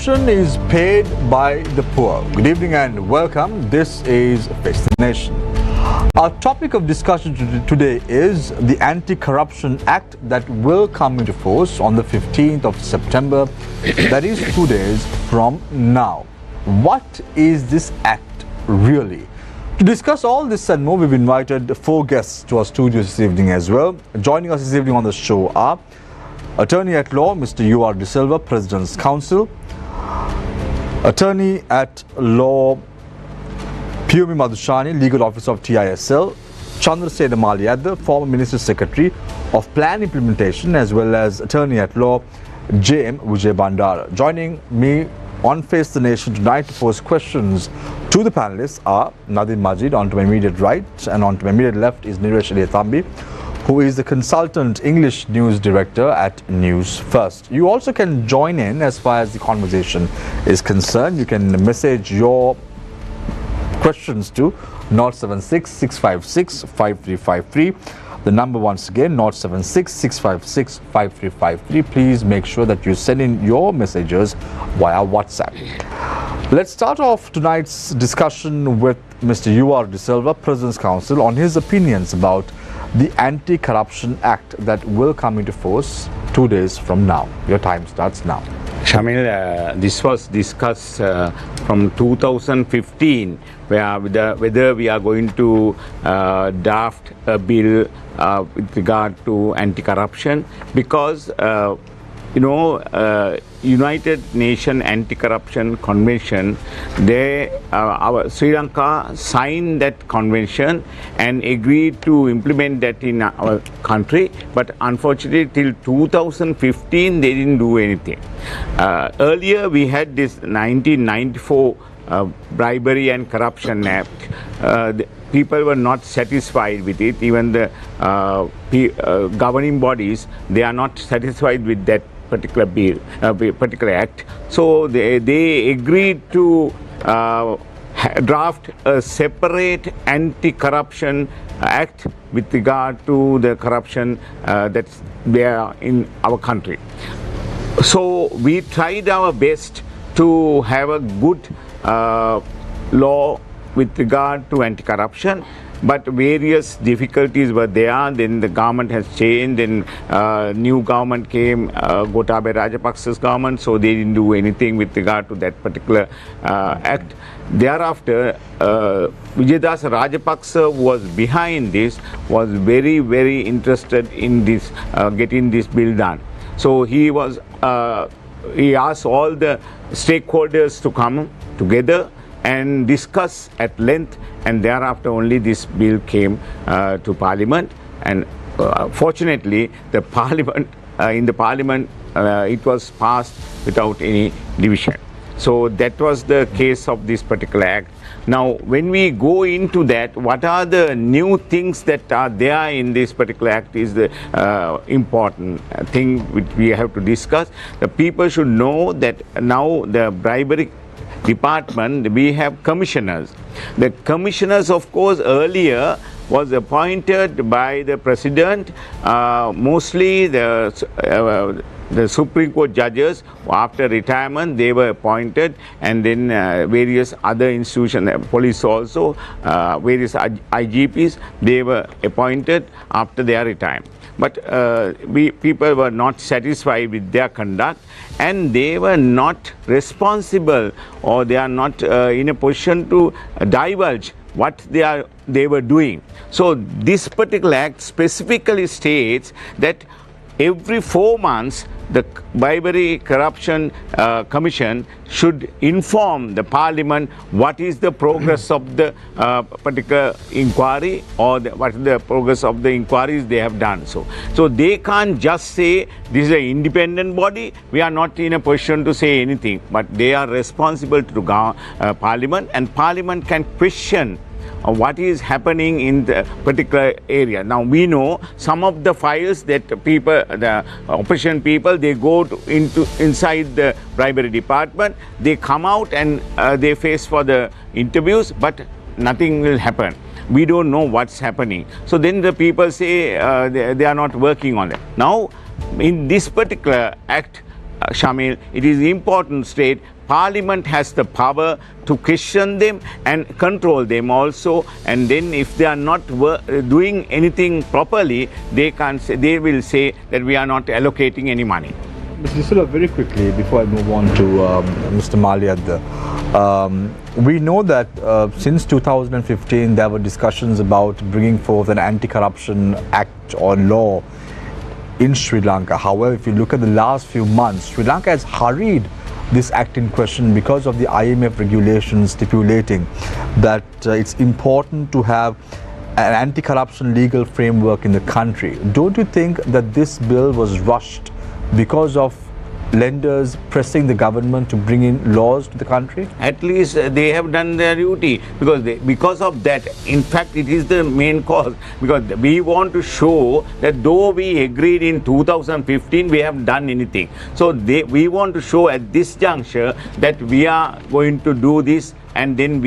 Corruption is paid by the poor. Good evening and welcome. This is Face the Nation. Our topic of discussion today is the Anti-Corruption Act that will come into force on the 15th of September. That is 2 days from now. What is this act really? To discuss all this and more, we've invited 4 guests to our studio this evening as well. Joining us this evening on the show are Attorney at Law, Mr. U.R. De Silva, President's Counsel, Attorney at Law, Piyumi Madhushani, Legal Officer of TISL, Chandrasena Maliyadda, former Minister Secretary of Plan Implementation, as well as Attorney at Law, J.M. Vijay Bandara. Joining me on Face the Nation tonight to pose questions to the panelists are Nadeem Majid on to my immediate right, and on to my immediate left is Niresh Thambi, who is the Consultant English News Director at News First. You also can join in as far as the conversation is concerned. You can message your questions to 076 656 5353. The number once again 076 656 5353. Please make sure that you send in your messages via WhatsApp. Let's start off tonight's discussion with Mr. U.R. De Silva, President's Counsel, on his opinions about the Anti-Corruption Act that will come into force 2 days from now. Your time starts now. Shamil, this was discussed from 2015, whether we are going to draft a bill with regard to anti-corruption, because United Nations Anti-Corruption Convention, our Sri Lanka signed that convention and agreed to implement that in our country, but unfortunately till 2015 they didn't do anything. Earlier we had this 1994 Bribery and Corruption Act. People were not satisfied with it. Even the governing bodies, they are not satisfied with that particular bill, particular act. So they agreed to draft a separate anti-corruption act with regard to the corruption that's there in our country. So we tried our best to have a good law with regard to anti-corruption, but various difficulties were there. Then the government has changed, then new government came, Gotabaya Rajapaksa's government, so they didn't do anything with regard to that particular act. Thereafter, Vijayadasa Rajapaksa was behind this, was very, very interested in this, getting this bill done. So he asked all the stakeholders to come together and discuss at length, and thereafter only this bill came to Parliament. And fortunately, the Parliament it was passed without any division. So that was the case of this particular act. Now, when we go into that, what are the new things that are there in this particular act is the important thing which we have to discuss. The people should know that now the bribery department, we have commissioners. The commissioners, of course, earlier was appointed by the president. Mostly the Supreme Court judges, after retirement, they were appointed, and then various other institutions, police also, various IGPs, they were appointed after their retirement. But people were not satisfied with their conduct, and they were not responsible, or they are not in a position to divulge what they were doing. So this particular act specifically states that every 4 months the Bribery Corruption Commission should inform the Parliament what is the progress of the particular inquiry, or what is the progress of the inquiries they have done. So they can't just say this is an independent body, we are not in a position to say anything, but they are responsible to Parliament, and Parliament can question what is happening in the particular area. Now we know some of the files that people, the opposition people, they go inside the bribery department, they come out and they face for the interviews, but nothing will happen. We don't know what's happening. So then the people say they are not working on it. Now in this particular act, Shamil, it is important state. Parliament has the power to question them and control them also, and then if they are not doing anything properly, they will say that we are not allocating any money. Mr. Disilla, very quickly before I move on to Mr. Maliadda, we know that since 2015 there were discussions about bringing forth an anti-corruption act or law in Sri Lanka. However, if you look at the last few months, Sri Lanka has hurried this act in question because of the IMF regulations stipulating that it's important to have an anti-corruption legal framework in the country. Don't you think that this bill was rushed because of lenders pressing the government to bring in laws to the country? At least they have done their duty, because of that. In fact, it is the main cause, because we want to show that though we agreed in 2015, we have done anything. So we want to show at this juncture that we are going to do this, and then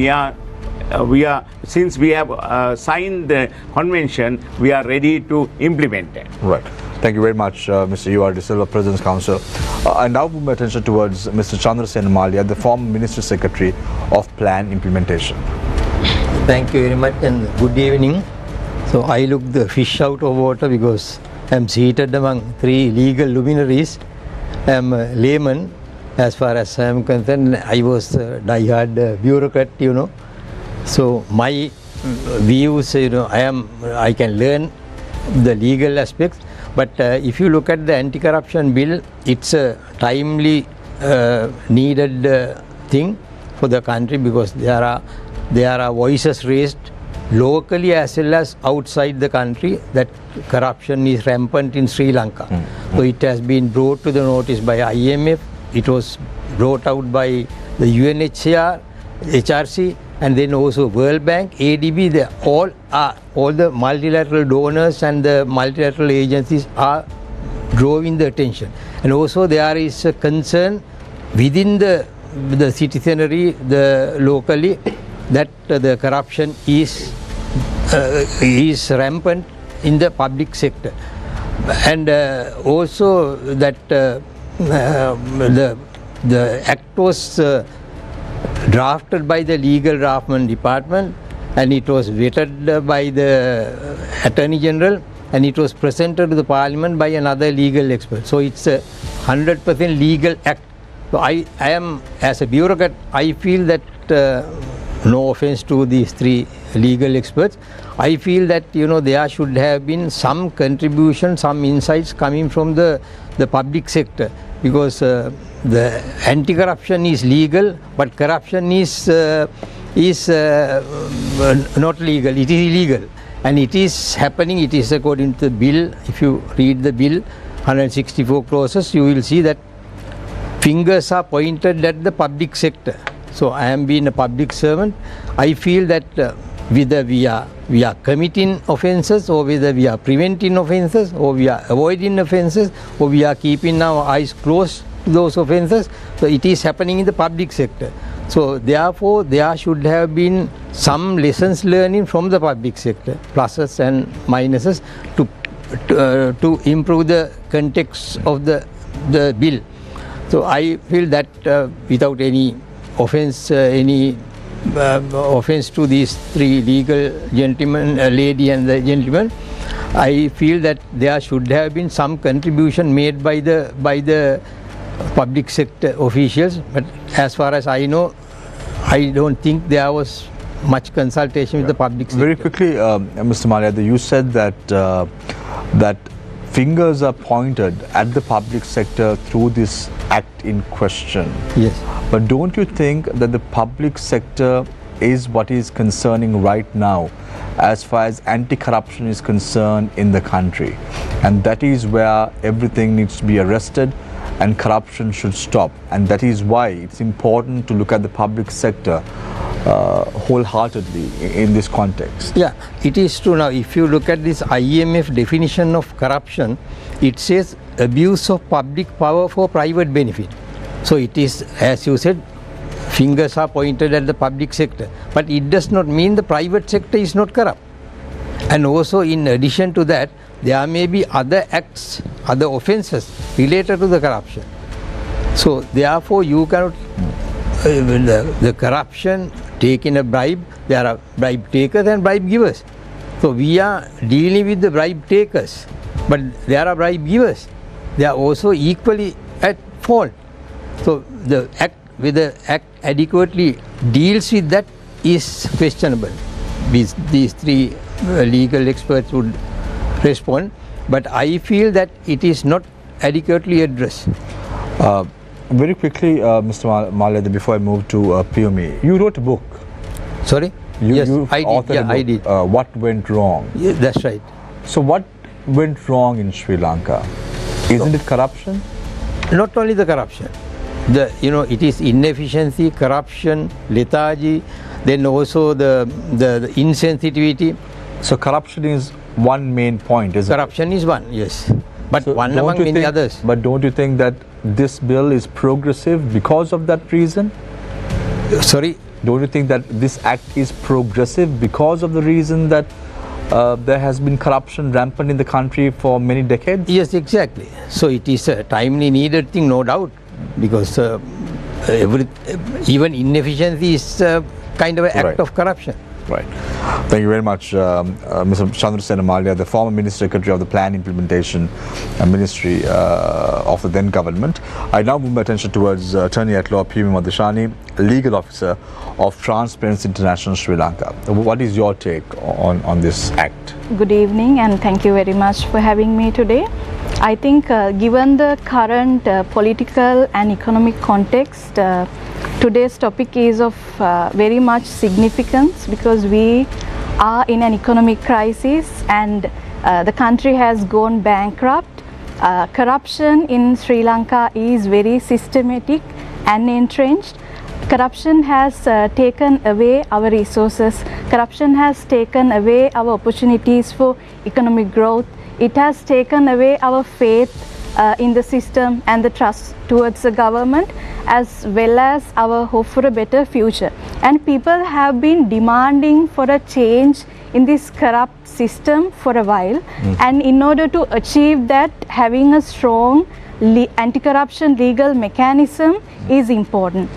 since we have signed the convention, we are ready to implement it. Right. Thank you very much, Mr. U.R. De Silva, President's Counsel. I now move my attention towards Mr. Chandrasena Malia, the former Ministry Secretary of Plan Implementation. Thank you very much and good evening. So I look the fish out of water because I'm seated among three legal luminaries. I'm a layman as far as I'm concerned. I was a die-hard bureaucrat, So my views, I can learn the legal aspects. But if you look at the anti-corruption bill, it's a timely needed thing for the country, because there are voices raised locally as well as outside the country that corruption is rampant in Sri Lanka. So it has been brought to the notice by IMF, it was brought out by the UNHCR, HRC, and then also World Bank, ADB. All the multilateral donors and the multilateral agencies are drawing the attention. And also there is a concern within the citizenry, locally, that the corruption is rampant in the public sector, and also that the act was drafted by the legal draftman department, and it was vetted by the Attorney General, and it was presented to the Parliament by another legal expert. So it's a 100% legal act. So I am, as a bureaucrat, I feel that, no offense to these three legal experts, I feel that there should have been some contribution, some insights coming from the public sector, because the anti-corruption is legal, but corruption is not legal. It is illegal, and it is happening. It is according to the bill. If you read the bill, 164 clauses, you will see that fingers are pointed at the public sector. So I am being a public servant. I feel that whether we are committing offences, or whether we are preventing offences, or we are avoiding offences, or we are keeping our eyes closed to those offences, so it is happening in the public sector. So therefore there should have been some lessons learning from the public sector, pluses and minuses, to improve the context of the bill. So I feel that without any offense, offense to these three legal gentlemen, lady and the gentleman, I feel that there should have been some contribution made by the public sector officials. But as far as I know, I don't think there was much consultation with the public sector. Very quickly, Mr. Maliadda, you said that fingers are pointed at the public sector through this act in question. Yes. But don't you think that the public sector is what is concerning right now as far as anti-corruption is concerned in the country? And that is where everything needs to be arrested and corruption should stop. And that is why it's important to look at the public sector wholeheartedly in this context. Yeah, it is true. Now, if you look at this IMF definition of corruption, it says abuse of public power for private benefit. So it is, as you said, fingers are pointed at the public sector, but it does not mean the private sector is not corrupt. And also, in addition to that, there may be other acts, other offences related to the corruption. So therefore you cannot, the corruption, taking a bribe, there are bribe takers and bribe givers. So we are dealing with the bribe takers, but there are bribe givers. They are also equally at fault. So the act, whether act adequately deals with that is questionable. These three legal experts would respond, but I feel that it is not adequately addressed. Very quickly, Mr. Malia, before I move to PME, you wrote a book. Sorry? Yes, I did. Yeah, I did. What went wrong? Yeah, that's right. So what went wrong in Sri Lanka? Isn't it corruption? Not only the corruption, it is inefficiency, corruption, lethargy, then also the insensitivity. So corruption is one main point, isn't Corruption is one, yes, but So one don't among you many think- others. But don't you think that this bill is progressive because of that reason? Sorry, Don't you think that this act is progressive because of the reason that there has been corruption rampant in the country for many decades? yes, exactly. So it is a timely needed thing, no doubt, because even inefficiency is kind of an act Right. of corruption. Right. Thank you very much, Mr. Chandrasena Malia, the former Minister Secretary of the Plan Implementation Ministry of the then government. I now move my attention towards Attorney at Law P.M. Madhusani, Legal Officer of Transparency International Sri Lanka. What is your take on this act? Good evening and thank you very much for having me today. I think given the current political and economic context, today's topic is of very much significance because we are in an economic crisis and the country has gone bankrupt. Corruption in Sri Lanka is very systematic and entrenched. Corruption has taken away our resources. Corruption has taken away our opportunities for economic growth. It has taken away our faith in the system and the trust towards the government, as well as our hope for a better future. And people have been demanding for a change in this corrupt system for a while. And in order to achieve that, having a strong anti-corruption legal mechanism is important.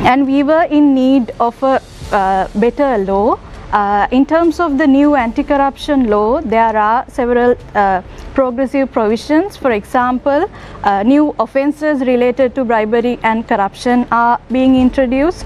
And we were in need of a better law. In terms of the new anti-corruption law, there are several progressive provisions. For example, new offences related to bribery and corruption are being introduced,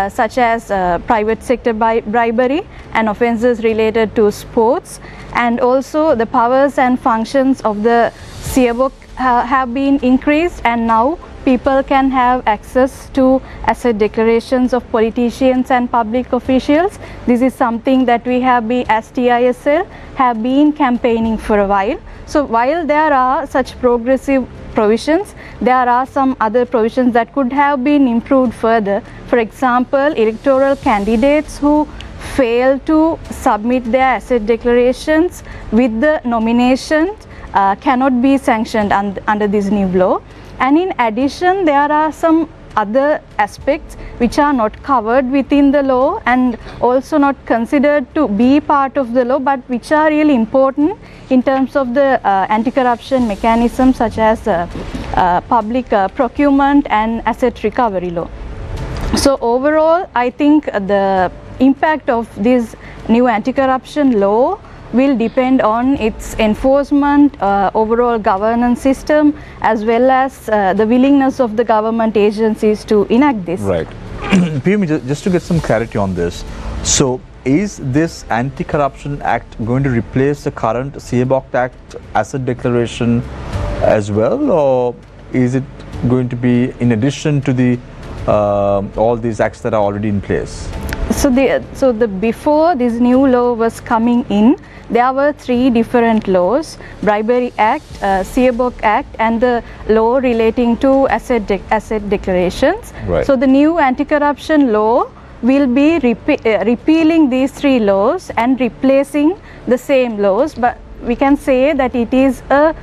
such as private sector bribery and offences related to sports. And also the powers and functions of the CBOC have been increased, and now people can have access to asset declarations of politicians and public officials. This is something that we have been, as TISL, have been campaigning for a while. So while there are such progressive provisions, there are some other provisions that could have been improved further. For example, electoral candidates who fail to submit their asset declarations with the nomination cannot be sanctioned under this new law. And in addition, there are some other aspects which are not covered within the law and also not considered to be part of the law, but which are really important in terms of the anti-corruption mechanism, such as public procurement and asset recovery law. So overall, I think the impact of this new anti-corruption law will depend on its enforcement, overall governance system, as well as the willingness of the government agencies to enact this. Right. PM, just to get some clarity on this, so is this Anti-Corruption Act going to replace the current CBOC Act asset declaration as well, or is it going to be in addition to the all these acts that are already in place? So before this new law was coming in, there were three different laws: Bribery Act, CBOC Act, and the law relating to asset declarations. Right. So the new anti-corruption law will be repealing these three laws and replacing the same laws, but we can say that it is an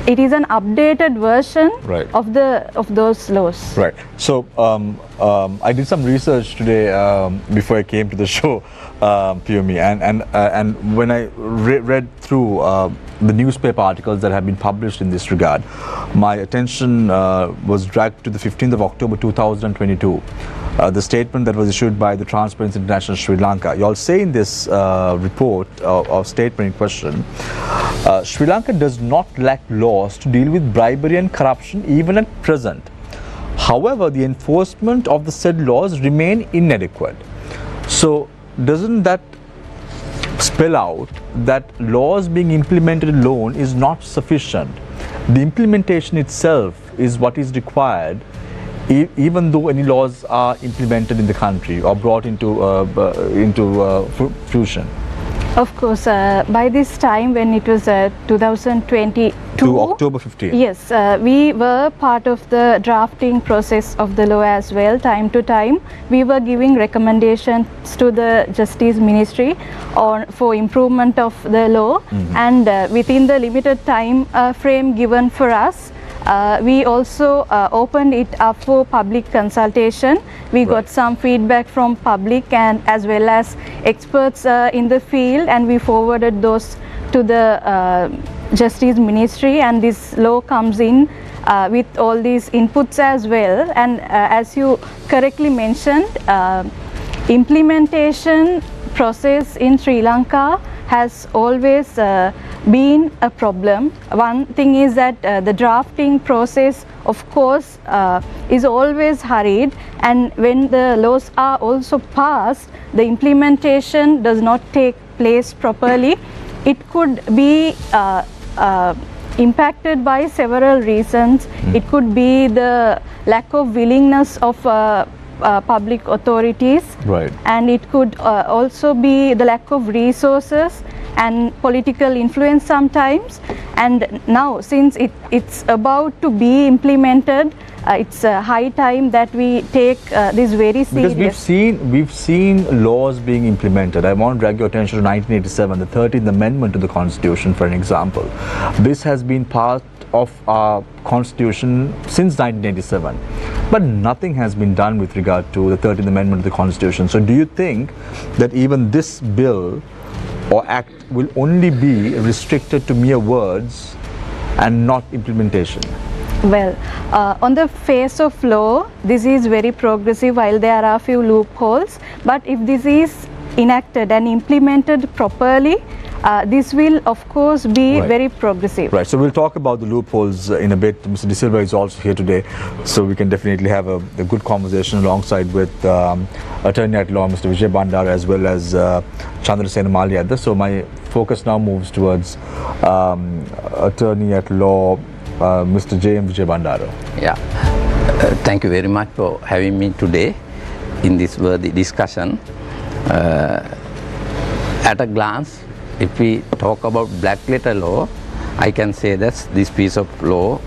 updated version Right. of those laws. Right. So I did some research today before I came to the show, Piyumi, and when I read through the newspaper articles that have been published in this regard, my attention was dragged to the 15th of October 2022. The statement that was issued by the Transparency International Sri Lanka. You all say in this report or statement in question, Sri Lanka does not lack laws to deal with bribery and corruption even at present. However, the enforcement of the said laws remain inadequate. So, doesn't that spell out that laws being implemented alone is not sufficient? The implementation itself is what is required, even though any laws are implemented in the country or brought into fruition. Of course, by this time when it was 2022, to October 15. Yes, we were part of the drafting process of the law as well. Time to time, we were giving recommendations to the Justice Ministry for improvement of the law, and within the limited time frame given for us, we also opened it up for public consultation. We got some feedback from public and as well as experts in the field, and we forwarded those to the Justice Ministry, and this law comes in with all these inputs as well. And as you correctly mentioned, implementation process in Sri Lanka has always been a problem. One thing is that the drafting process, of course, is always hurried, and when the laws are also passed, the implementation does not take place properly. It could be impacted by several reasons. It could be the lack of willingness of public authorities, right, and it could also be the lack of resources and political influence sometimes. And now, since it's about to be implemented, it's high time that we take this very serious. Because we've seen laws being implemented. I want to drag your attention to 1987, the 13th Amendment to the Constitution, for an example. This has been part of our Constitution since 1987, but nothing has been done with regard to the 13th Amendment to the Constitution. So do you think that even this bill or act will only be restricted to mere words and not implementation? Well, on the face of law, this is very progressive, while there are a few loopholes. But if this is enacted and implemented properly, this will of course be very progressive. Right, so we'll talk about the loopholes in a bit. Mr. De Silva is also here today, so we can definitely have a good conversation alongside with Attorney at Law Mr. Vijay Bandara as well as Chandrasena Maliadda. So my focus now moves towards Attorney at Law Mr. J.M. Vijay Bandara. Yeah, thank you very much for having me today in this worthy discussion. At a glance, if we talk about black letter law, I can say that this piece of law,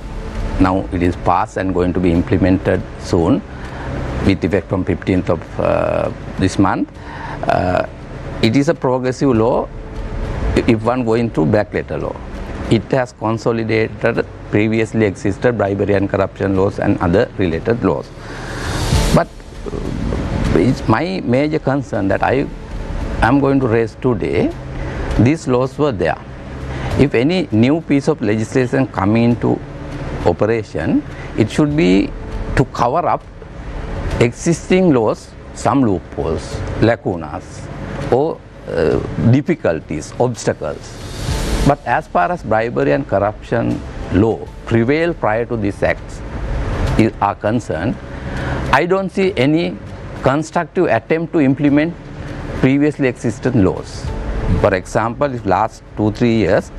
now it is passed and going to be implemented soon with effect from 15th of this month. It is a progressive law if one going to black letter law. It has consolidated previously existed bribery and corruption laws and other related laws. But it's my major concern that I am going to raise today. These laws were there. If any new piece of legislation come into operation, it should be to cover up existing laws, some loopholes, lacunas, or difficulties, obstacles. But as far as bribery and corruption law prevail prior to these acts are concerned, I don't see any constructive attempt to implement previously existing laws. For example, if last 2-3 years,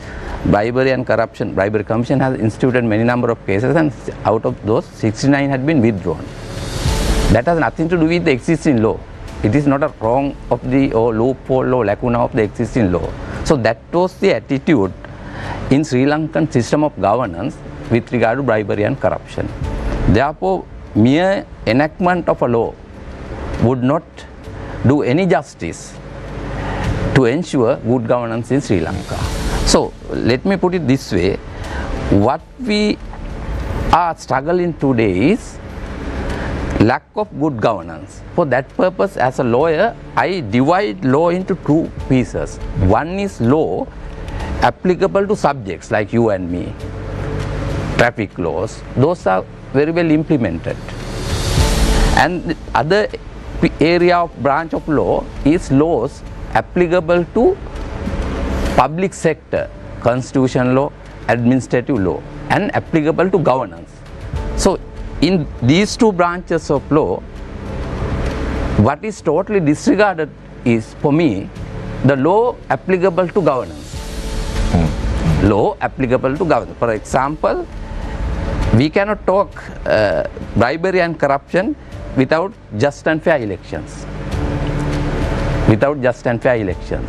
Bribery Commission has instituted many number of cases, and out of those 69 had been withdrawn. That has nothing to do with the existing law. It is not a wrong of the loophole or lacuna of the existing law. So that was the attitude in Sri Lankan system of governance with regard to bribery and corruption. Therefore, mere enactment of a law would not do any justice to ensure good governance in Sri Lanka. So let me put it this way, what we are struggling today is lack of good governance. For that purpose, as a lawyer, I divide law into two pieces. One is law applicable to subjects like you and me, traffic laws. Those are very well implemented. And the other area of branch of law is laws applicable to public sector, constitution law, administrative law, and applicable to governance. So in these two branches of law, what is totally disregarded is, for me, the law applicable to governance. Law applicable to governance. For example, we cannot talk bribery and corruption without just and fair elections. Without just and fair elections.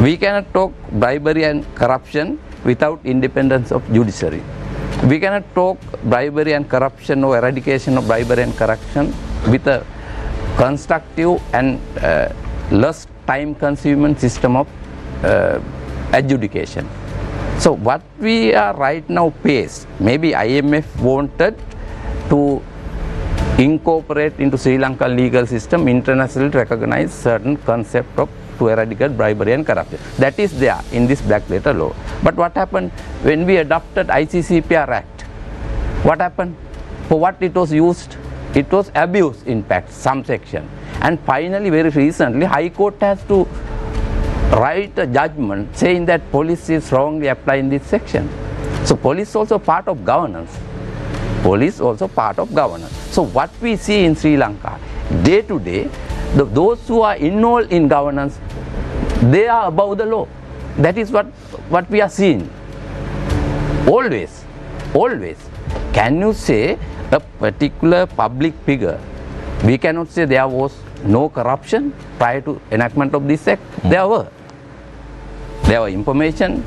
We cannot talk bribery and corruption without independence of judiciary. We cannot talk bribery and corruption or eradication of bribery and corruption with a constructive and less time-consuming system of adjudication. So what we are right now faced, maybe IMF wanted to incorporate into Sri Lankan legal system internationally recognized certain concept of to eradicate bribery and corruption. That is there in this black letter law. But what happened when we adopted ICCPR Act? What happened? For what it was used? It was abused in fact, some section. And finally, very recently, High Court has to write a judgment saying that police is wrongly applying this section. So police is also part of governance. Police also part of governance. So what we see in Sri Lanka, day to day, those who are involved in governance, they are above the law. That is what we are seeing. Always, always. Can you say a particular public figure, we cannot say there was no corruption prior to enactment of this act? There were. There were information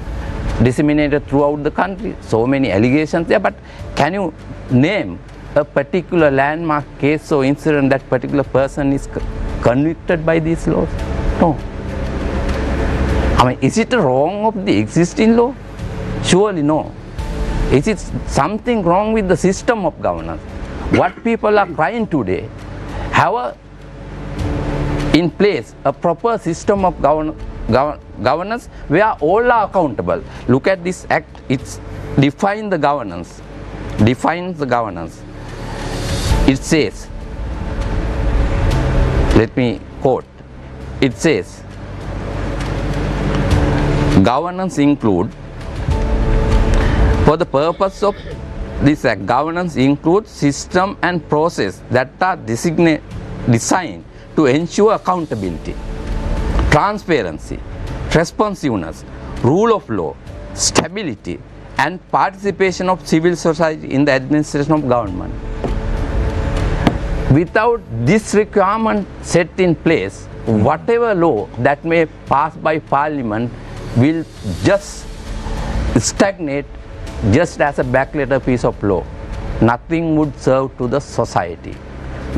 disseminated throughout the country, so many allegations there, but can you name a particular landmark case or incident that particular person is convicted by these laws? No. I mean, is it wrong of the existing law? Surely no. Is it something wrong with the system of governance? What people are crying today, have in place a proper system of governance where all are accountable. Look at this act, it's defines the governance. Defines the governance. It says, let me quote, it says, governance include, for the purpose of this act, governance includes system and process that are designed to ensure accountability, transparency, responsiveness, rule of law, stability, and participation of civil society in the administration of government. Without this requirement set in place, whatever law that may pass by parliament will just stagnate just as a back letter piece of law. Nothing would serve to the society.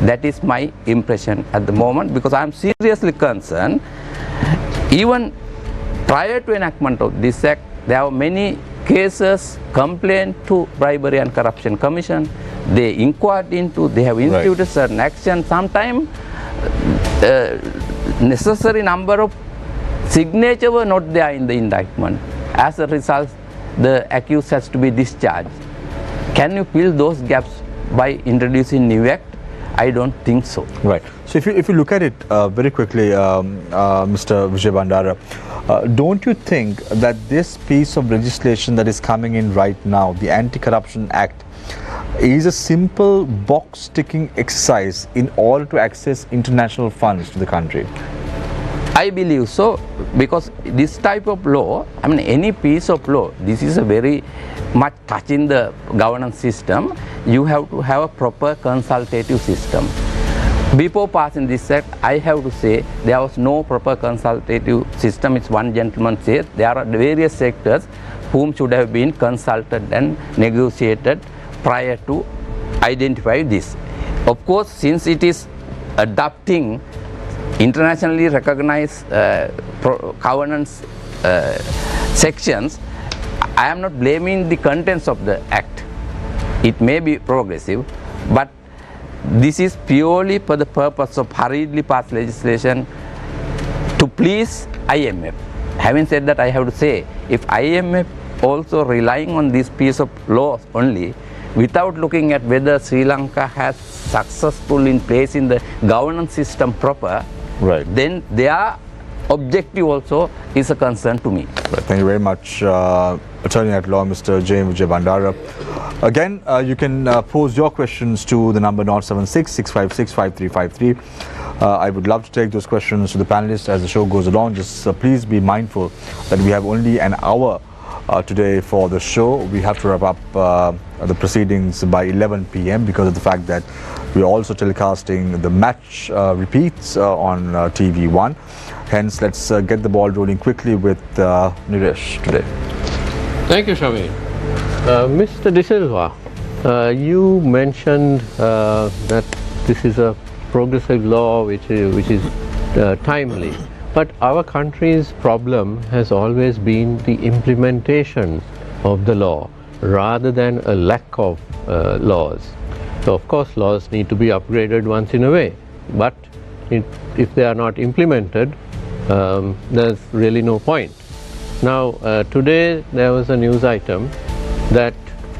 That is my impression at the moment, because I am seriously concerned. Even prior to enactment of this act, there are many cases, complained to Bribery and Corruption Commission. They inquired into, they have instituted certain action. Sometimes necessary number of signatures were not there in the indictment. As a result, the accused has to be discharged. Can you fill those gaps by introducing new act? I don't think so. Right. So if you look at it very quickly, Mr. Vijay Bandara, don't you think that this piece of legislation that is coming in right now, the Anti-Corruption Act, is a simple box ticking exercise in order to access international funds to the country? I believe so, because this type of law, I mean any piece of law, this is a very much touching the governance system. You have to have a proper consultative system. Before passing this act, I have to say there was no proper consultative system. It's one gentleman said there are various sectors whom should have been consulted and negotiated prior to identify this. Of course, since it is adopting internationally recognized governance sections, I am not blaming the contents of the act. It may be progressive, but this is purely for the purpose of hurriedly passed legislation to please IMF. Having said that, I have to say, if IMF also relying on this piece of law only, without looking at whether Sri Lanka has successful in place in the governance system proper, Right. then their objective also is a concern to me. Right. Thank you very much, Attorney at Law, Mr. J. Vijay Bandara. Again, you can pose your questions to the number 076-656-5353. I would love to take those questions to the panelists as the show goes along. Just please be mindful that we have only an hour today for the show. We have to wrap up the proceedings by 11 p.m. because of the fact that we are also telecasting the match repeats on TV1. Hence, let's get the ball rolling quickly with Niresh today. Thank you, Shamir. Mr. De Silva, you mentioned that this is a progressive law which is timely. But our country's problem has always been the implementation of the law rather than a lack of laws. So of course laws need to be upgraded once in a way, but if they are not implemented, there's really no point. Now today there was a news item that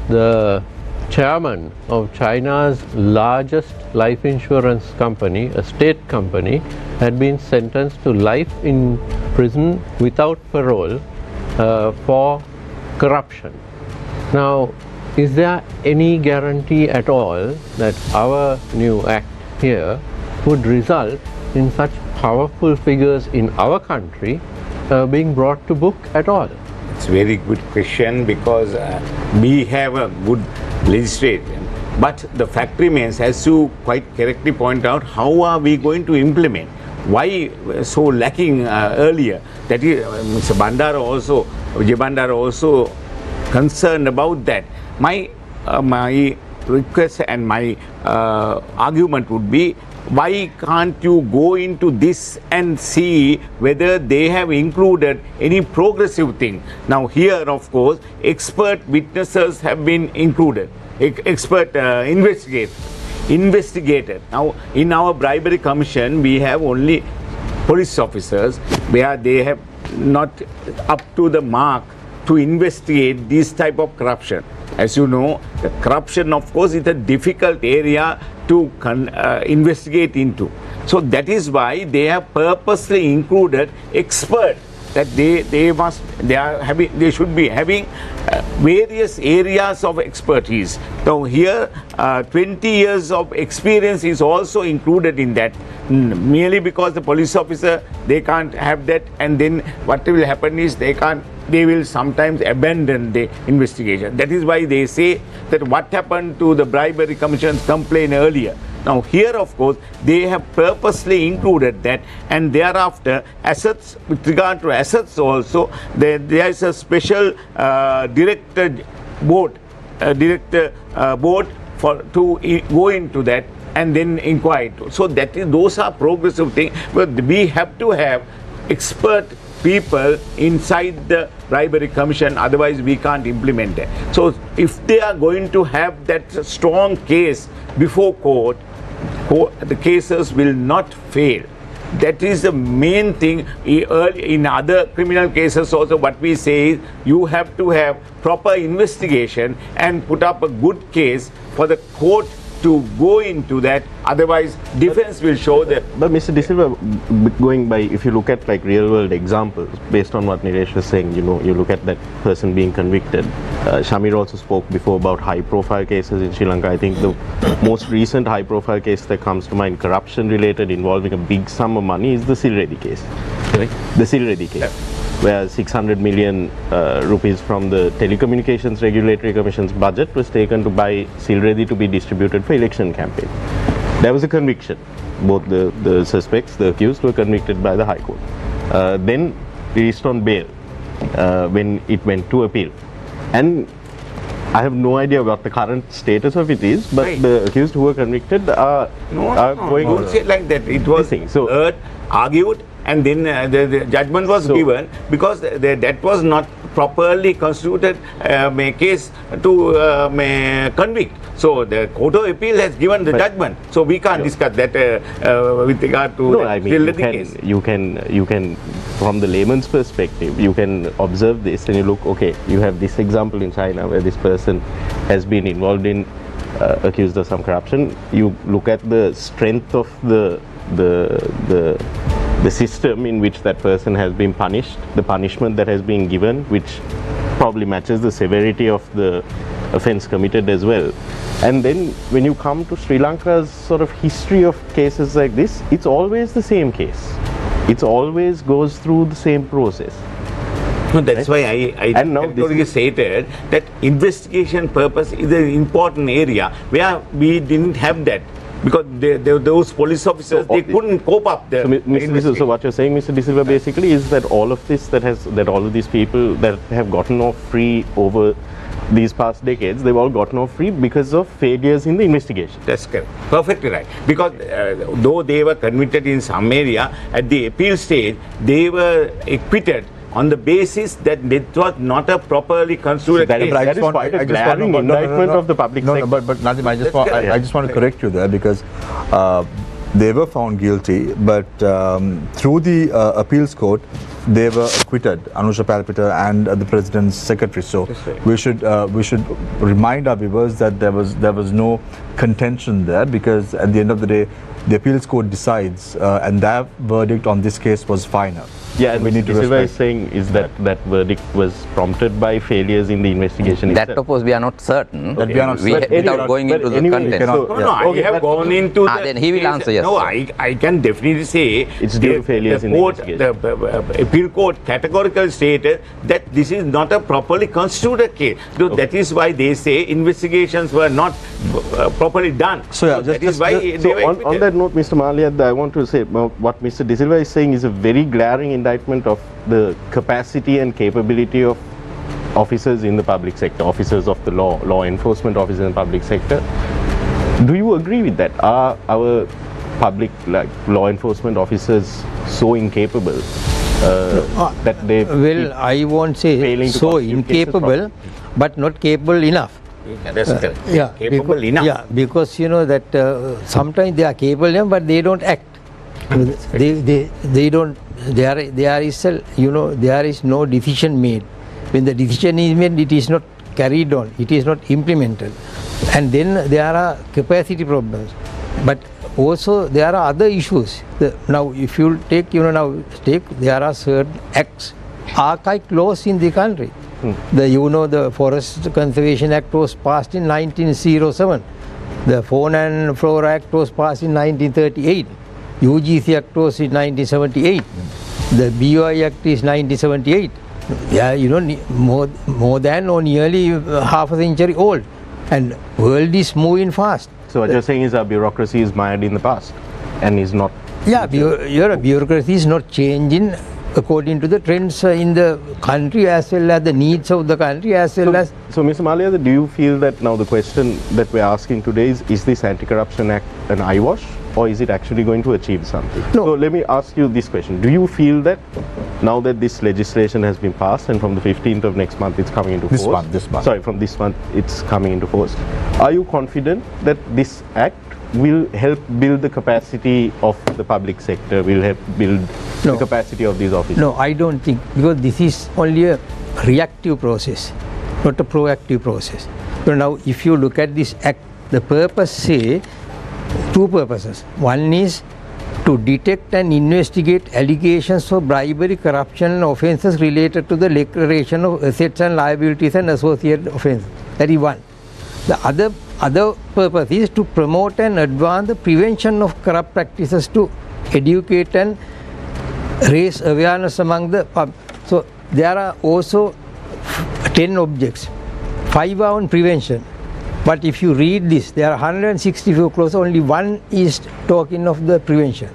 the chairman of China's largest life insurance company, a state company, had been sentenced to life in prison without parole for corruption. Now, is there any guarantee at all that our new act here would result in such powerful figures in our country being brought to book at all? It's a very good question because we have a good legislation, but the fact remains, as you quite correctly point out, how are we going to implement? Why so lacking earlier? That is, Mr. Vijay Bandara also concerned about that. My request and my argument would be, why can't you go into this and see whether they have included any progressive thing? Now here, of course, expert witnesses have been included, expert investigated. Now in our bribery commission, we have only police officers where they have not up to the mark to investigate this type of corruption. As you know, the corruption, of course, is a difficult area to investigate into. So that is why they have purposely included experts, that they should be having various areas of expertise. So here 20 years of experience is also included in that, merely because the police officer, they can't have that, and then what will happen is they will sometimes abandon the investigation. That is why they say that what happened to the bribery commission's complaint earlier. Now here, of course, they have purposely included that, and thereafter assets, with regard to assets also, there is a special director board to go into that and then inquire. So those are progressive things, but we have to have expert people inside the bribery commission, otherwise we can't implement it. So if they are going to have that strong case before court, the cases will not fail. That is the main thing. In other criminal cases also, what we say is you have to have proper investigation and put up a good case for the court to go into that, otherwise defense will show that. But Mr. De Silva, going by, if you look at like real world examples, based on what Niresh was saying, you look at that person being convicted. Shamir also spoke before about high profile cases in Sri Lanka. I think the most recent high profile case that comes to mind, corruption related, involving a big sum of money, is the Silreddy case. Sorry? The Silreddy case. Yeah. Where 600 million rupees from the Telecommunications Regulatory Commission's budget was taken to buy Silreddy to be distributed for election campaign. There was a conviction. Both the suspects, the accused, were convicted by the High Court. Then released on bail when it went to appeal. And I have no idea what the current status of it is, but right. The accused who were convicted are going on. Don't say like that. It was heard, argued, and then the judgment was given, because that was not properly constituted case to convict. So the Court of Appeal has given the judgment. So we can't discuss that with regard to no, I mean, you can, from the layman's perspective, you can observe this and you look, okay, you have this example in China where this person has been involved in, accused of some corruption. You look at the strength of the system in which that person has been punished, the punishment that has been given, which probably matches the severity of the offence committed as well. And then when you come to Sri Lanka's sort of history of cases like this, it's always the same case. It always goes through the same process. No, that's why I categorically stated that investigation purpose is an important area where we didn't have that. Because those police officers, they couldn't cope up there. So what you're saying, Mr. De Silva, basically is that all of this that all of these people that have gotten off free over these past decades, they've all gotten off free because of failures in the investigation. That's correct. Perfectly right. Because though they were convicted in some area, at the appeal stage, they were acquitted on the basis that it was not a properly constituted case. That is quite a glaring indictment of the public sector. But Nadim, I just want to correct you there, because they were found guilty, but through the appeals court, they were acquitted, Anusha Palpiter and the president's secretary. So right. we should remind our viewers that there was no contention there, because at the end of the day, the appeals court decides, and their verdict on this case was final. Yeah, and we need to Silva respect. is saying is that verdict was prompted by failures in the investigation That itself. of course we are not certain. That we are not certain. Without going into the content. I have gone into the then he will case. answer, yes, No, sir. I can definitely say It's due to failures in the investigation. The appeal court categorically stated that this is not a properly constituted case. So that is why they say investigations were not properly done. So, yeah, that is why they So were on acquitted. that note, Mr. Maliad, I want to say what Mr. De Silva is saying is a very glaring indictment of the capacity and capability of officers in the public sector, officers of the law enforcement officers in the public sector. Do you agree with that? Are our public law enforcement officers so incapable that they I won't say failing to so prosecute cases incapable, but not capable enough. Yeah, that's correct. because, Capable enough. Yeah, because you know that sometimes they are capable enough, but they don't act. They don't. There is no decision made. When the decision is made, it is not carried on. It is not implemented, and then there are capacity problems. But also there are other issues. Now, if you take, there are certain acts, archaic laws in the country. The Forest Conservation Act was passed in 1907. The Fauna and Flora Act was passed in 1938. UGC Act was in 1978. The BOI Act is 1978. Yeah, more than or nearly half a century old, and world is moving fast. So what you're saying is our bureaucracy is mired in the past and is not. Yeah, your bureaucracy is not changing according to the trends in the country, as well as the needs of the country, as well as. So, Mr. Malia, do you feel that now the question that we're asking today is this Anti-Corruption Act an eyewash, or is it actually going to achieve something? No. So let me ask you this question. Do you feel that now that this legislation has been passed and from the 15th of next month it's coming into force? This month. Sorry, from this month it's coming into force. Are you confident that this act will help build the capacity of the public sector, will help build the capacity of these officers? No, I don't think, because this is only a reactive process, not a proactive process. So now, if you look at this act, the purpose say two purposes. One is to detect and investigate allegations of bribery, corruption and offences related to the declaration of assets and liabilities and associated offences. That is one. The other purpose is to promote and advance the prevention of corrupt practices, to educate and raise awareness among the public. So there are also 10 objects. 5 are on prevention. But if you read this, there are 164 clauses, only one is talking of the prevention.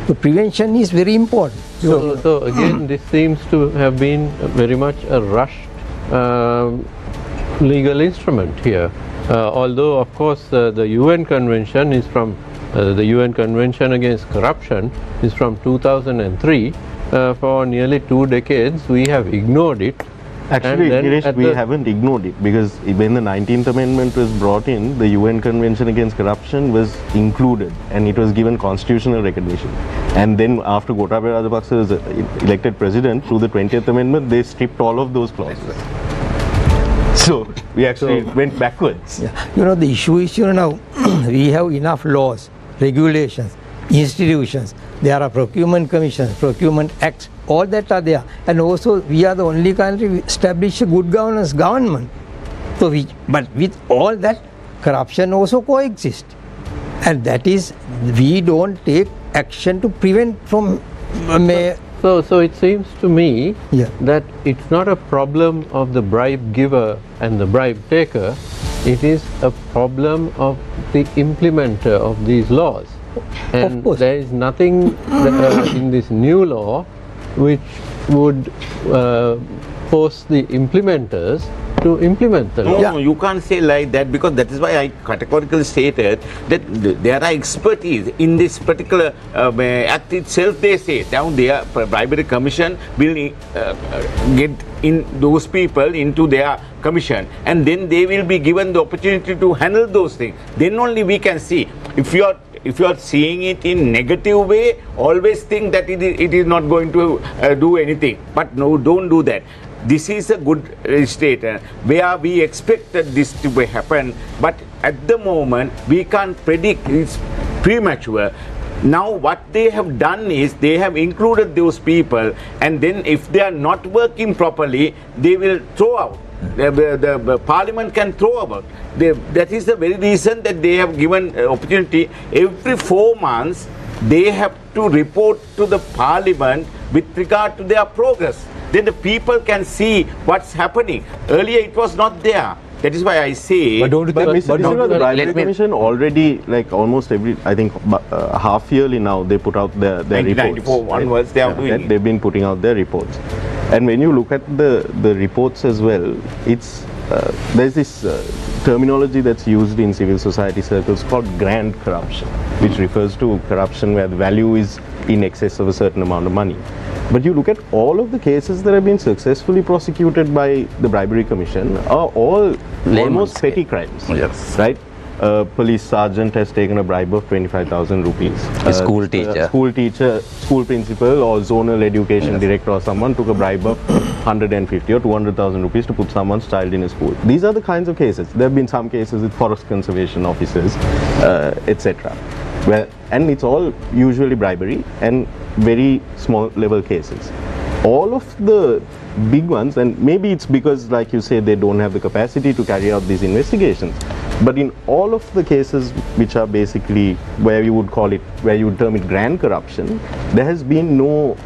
So prevention is very important. So again, this seems to have been very much a rushed legal instrument here. Although, of course, the UN Convention is from the UN Convention Against Corruption is from 2003. For nearly 2 decades, we have ignored it, Actually, And then Girish, at we the- haven't ignored it, because when the 19th Amendment was brought in, the UN Convention Against Corruption was included and it was given constitutional recognition. And then after Gotabaya Rajapaksa was elected president, through the 20th Amendment, they stripped all of those clauses. So we actually went backwards. Yeah. You know, the issue is, now we have enough laws, regulations, institutions. There are procurement commissions, procurement acts, all that are there. And also we are the only country we establish a good governance government. So but with all that, corruption also coexists. And that is, we don't take action to prevent from So it seems to me Yeah. that it's not a problem of the bribe giver and the bribe taker, it is a problem of the implementer of these laws. And course. there is nothing in this new law which would force the implementers to implement the law. No, you can't say like that, because that is why I categorically stated that there are expertise in this particular act itself. They say now their bribery commission will get in those people into their commission, and then they will be given the opportunity to handle those things. Then only we can see. If you are seeing it in negative way, always think that it is not going to do anything. But no, don't do that. This is a good state where we expected this to happen, but at the moment we can't predict. It's premature. Now what they have done is they have included those people, and then if they are not working properly, they will throw out. The parliament can throw about. That is the very reason that they have given opportunity. Every 4 months they have to report to the parliament with regard to their progress. Then the people can see what's happening. Earlier it was not there. That is why I say. But don't you But think, Mr. Dissilva, the let Bribery me- Commission already, like almost every, I think half yearly now, they put out their reports. 1994 onwards they are doing that it. they've been putting out their reports. And when you look at the reports as well, it's there's this terminology that's used in civil society circles called grand corruption, which refers to corruption where the value is in excess of a certain amount of money. But you look at all of the cases that have been successfully prosecuted by the Bribery Commission are all almost petty crimes. Yes. Right? A police sergeant has taken a bribe of 25,000 rupees. A school teacher. School teacher, school principal or zonal education director or someone took a bribe of 150 or 200,000 rupees to put someone's child in a school. These are the kinds of cases. There have been some cases with forest conservation officers, etc. And it's all usually bribery and very small level cases. All of the big ones, and maybe it's because, like you say, they don't have the capacity to carry out these investigations, but in all of the cases which are basically where you would term it grand corruption, there has been no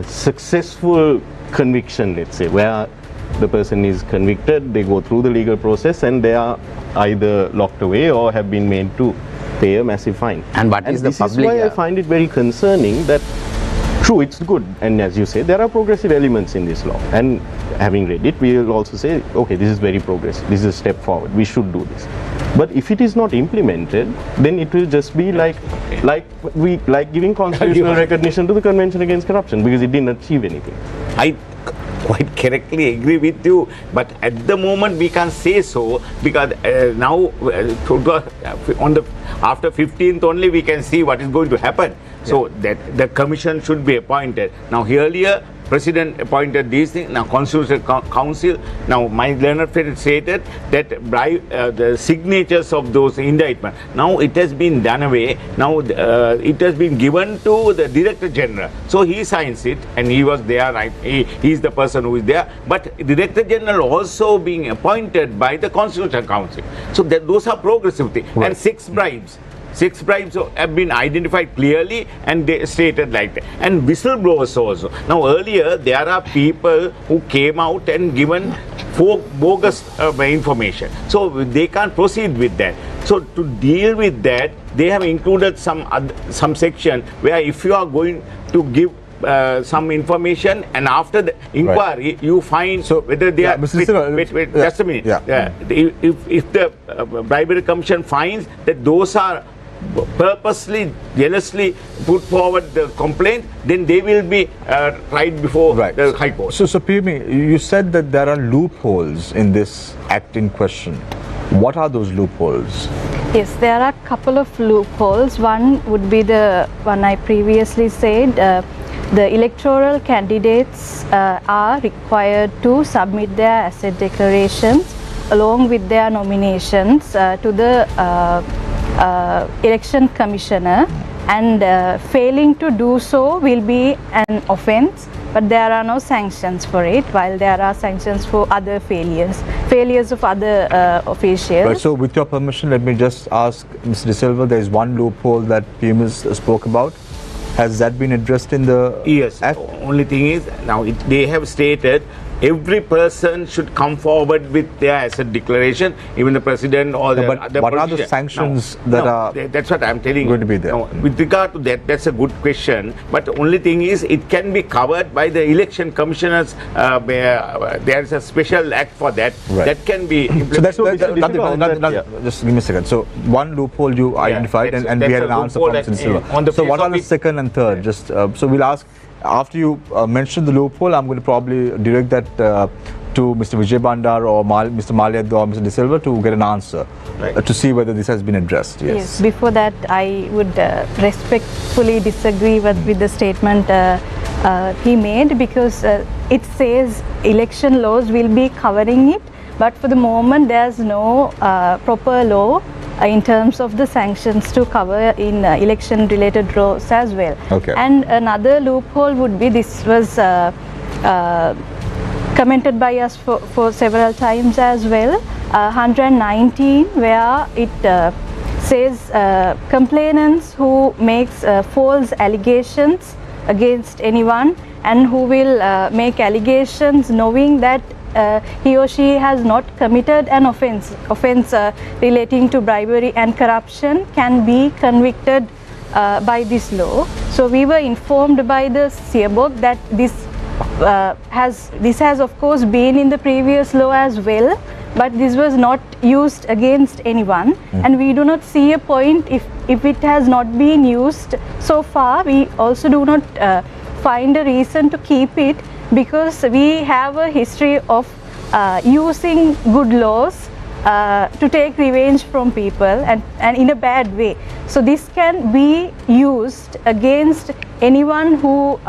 successful conviction, let's say, where the person is convicted, they go through the legal process and they are either locked away or have been made to pay a massive fine. And what is the this public- is why I find it very concerning that, true, it's good, and as you say, there are progressive elements in this law, and having read it, we will also say, okay, this is very progressive, this is a step forward, we should do this. But if it is not implemented, then it will just be like giving constitutional recognition to the Convention Against Corruption, because it didn't achieve anything. I quite correctly agree with you, but at the moment we can't say so, because now after 15th only we can see what is going to happen. So that the commission should be appointed. Now earlier President appointed these things. Now Constitutional Council. Now my learned friend stated that the signatures of those indictments. Now it has been done away. Now it has been given to the Director General. So he signs it, and he was there. Right? He is the person who is there. But Director General also being appointed by the Constitutional Council. So those are progressive things. Right. And 6 bribes. 6 bribes have been identified clearly and they stated like that. And whistleblowers also. Now earlier there are people who came out and given bogus information. So they can't proceed with that. So to deal with that, they have included some section where if you are going to give some information and after the inquiry you find whether they are Mr. Dissilva, wait, just a minute. Yeah. If the bribery commission finds that those are purposely, jealously put forward the complaint, then they will be tried before the High Court. So Piyumi, you said that there are loopholes in this act in question. What are those loopholes? Yes, there are a couple of loopholes. One would be the one I previously said. The electoral candidates are required to submit their asset declarations along with their nominations to the election commissioner, and failing to do so will be an offence, but there are no sanctions for it, while there are sanctions for other failures of other officials. Right, so with your permission, let me just ask Mr. De Silva, there is one loophole that Piyumi spoke about. Has that been addressed in the Yes, act? only thing is, now they have stated every person should come forward with their asset declaration, even the president or the but other what are the politician. sanctions that are that's what I'm telling going you. to be there? Now, with regard to that, that's a good question, but the only thing is it can be covered by the election commissioners. There is a special act for that. Right. That can be implemented. So just give me a second. So one loophole you identified, that's- and we had an that's a answer from loophole Mr. De Silva. on the So face what are of the it. second and third? Just so we'll ask after you mention the loophole. I'm going to probably direct that to Mr. Vijay Bandar or Mr. Maliad or Mr. De Silva to get an answer to see whether this has been addressed. Yes. Before that, I would respectfully disagree with the statement he made, because it says election laws will be covering it, but for the moment there's no proper law in terms of the sanctions to cover in election related laws as well. Okay. And another loophole would be, this was commented by us for several times as well, 119, where it says complainants who makes false allegations against anyone and who will make allegations knowing that he or she has not committed an offence relating to bribery and corruption can be convicted by this law. So we were informed by the Seabog that this has of course been in the previous law as well, but this was not used against anyone, and we do not see a point if it has not been used so far. We also do not find a reason to keep it, because we have a history of using good laws to take revenge from people, and in a bad way. So this can be used against anyone who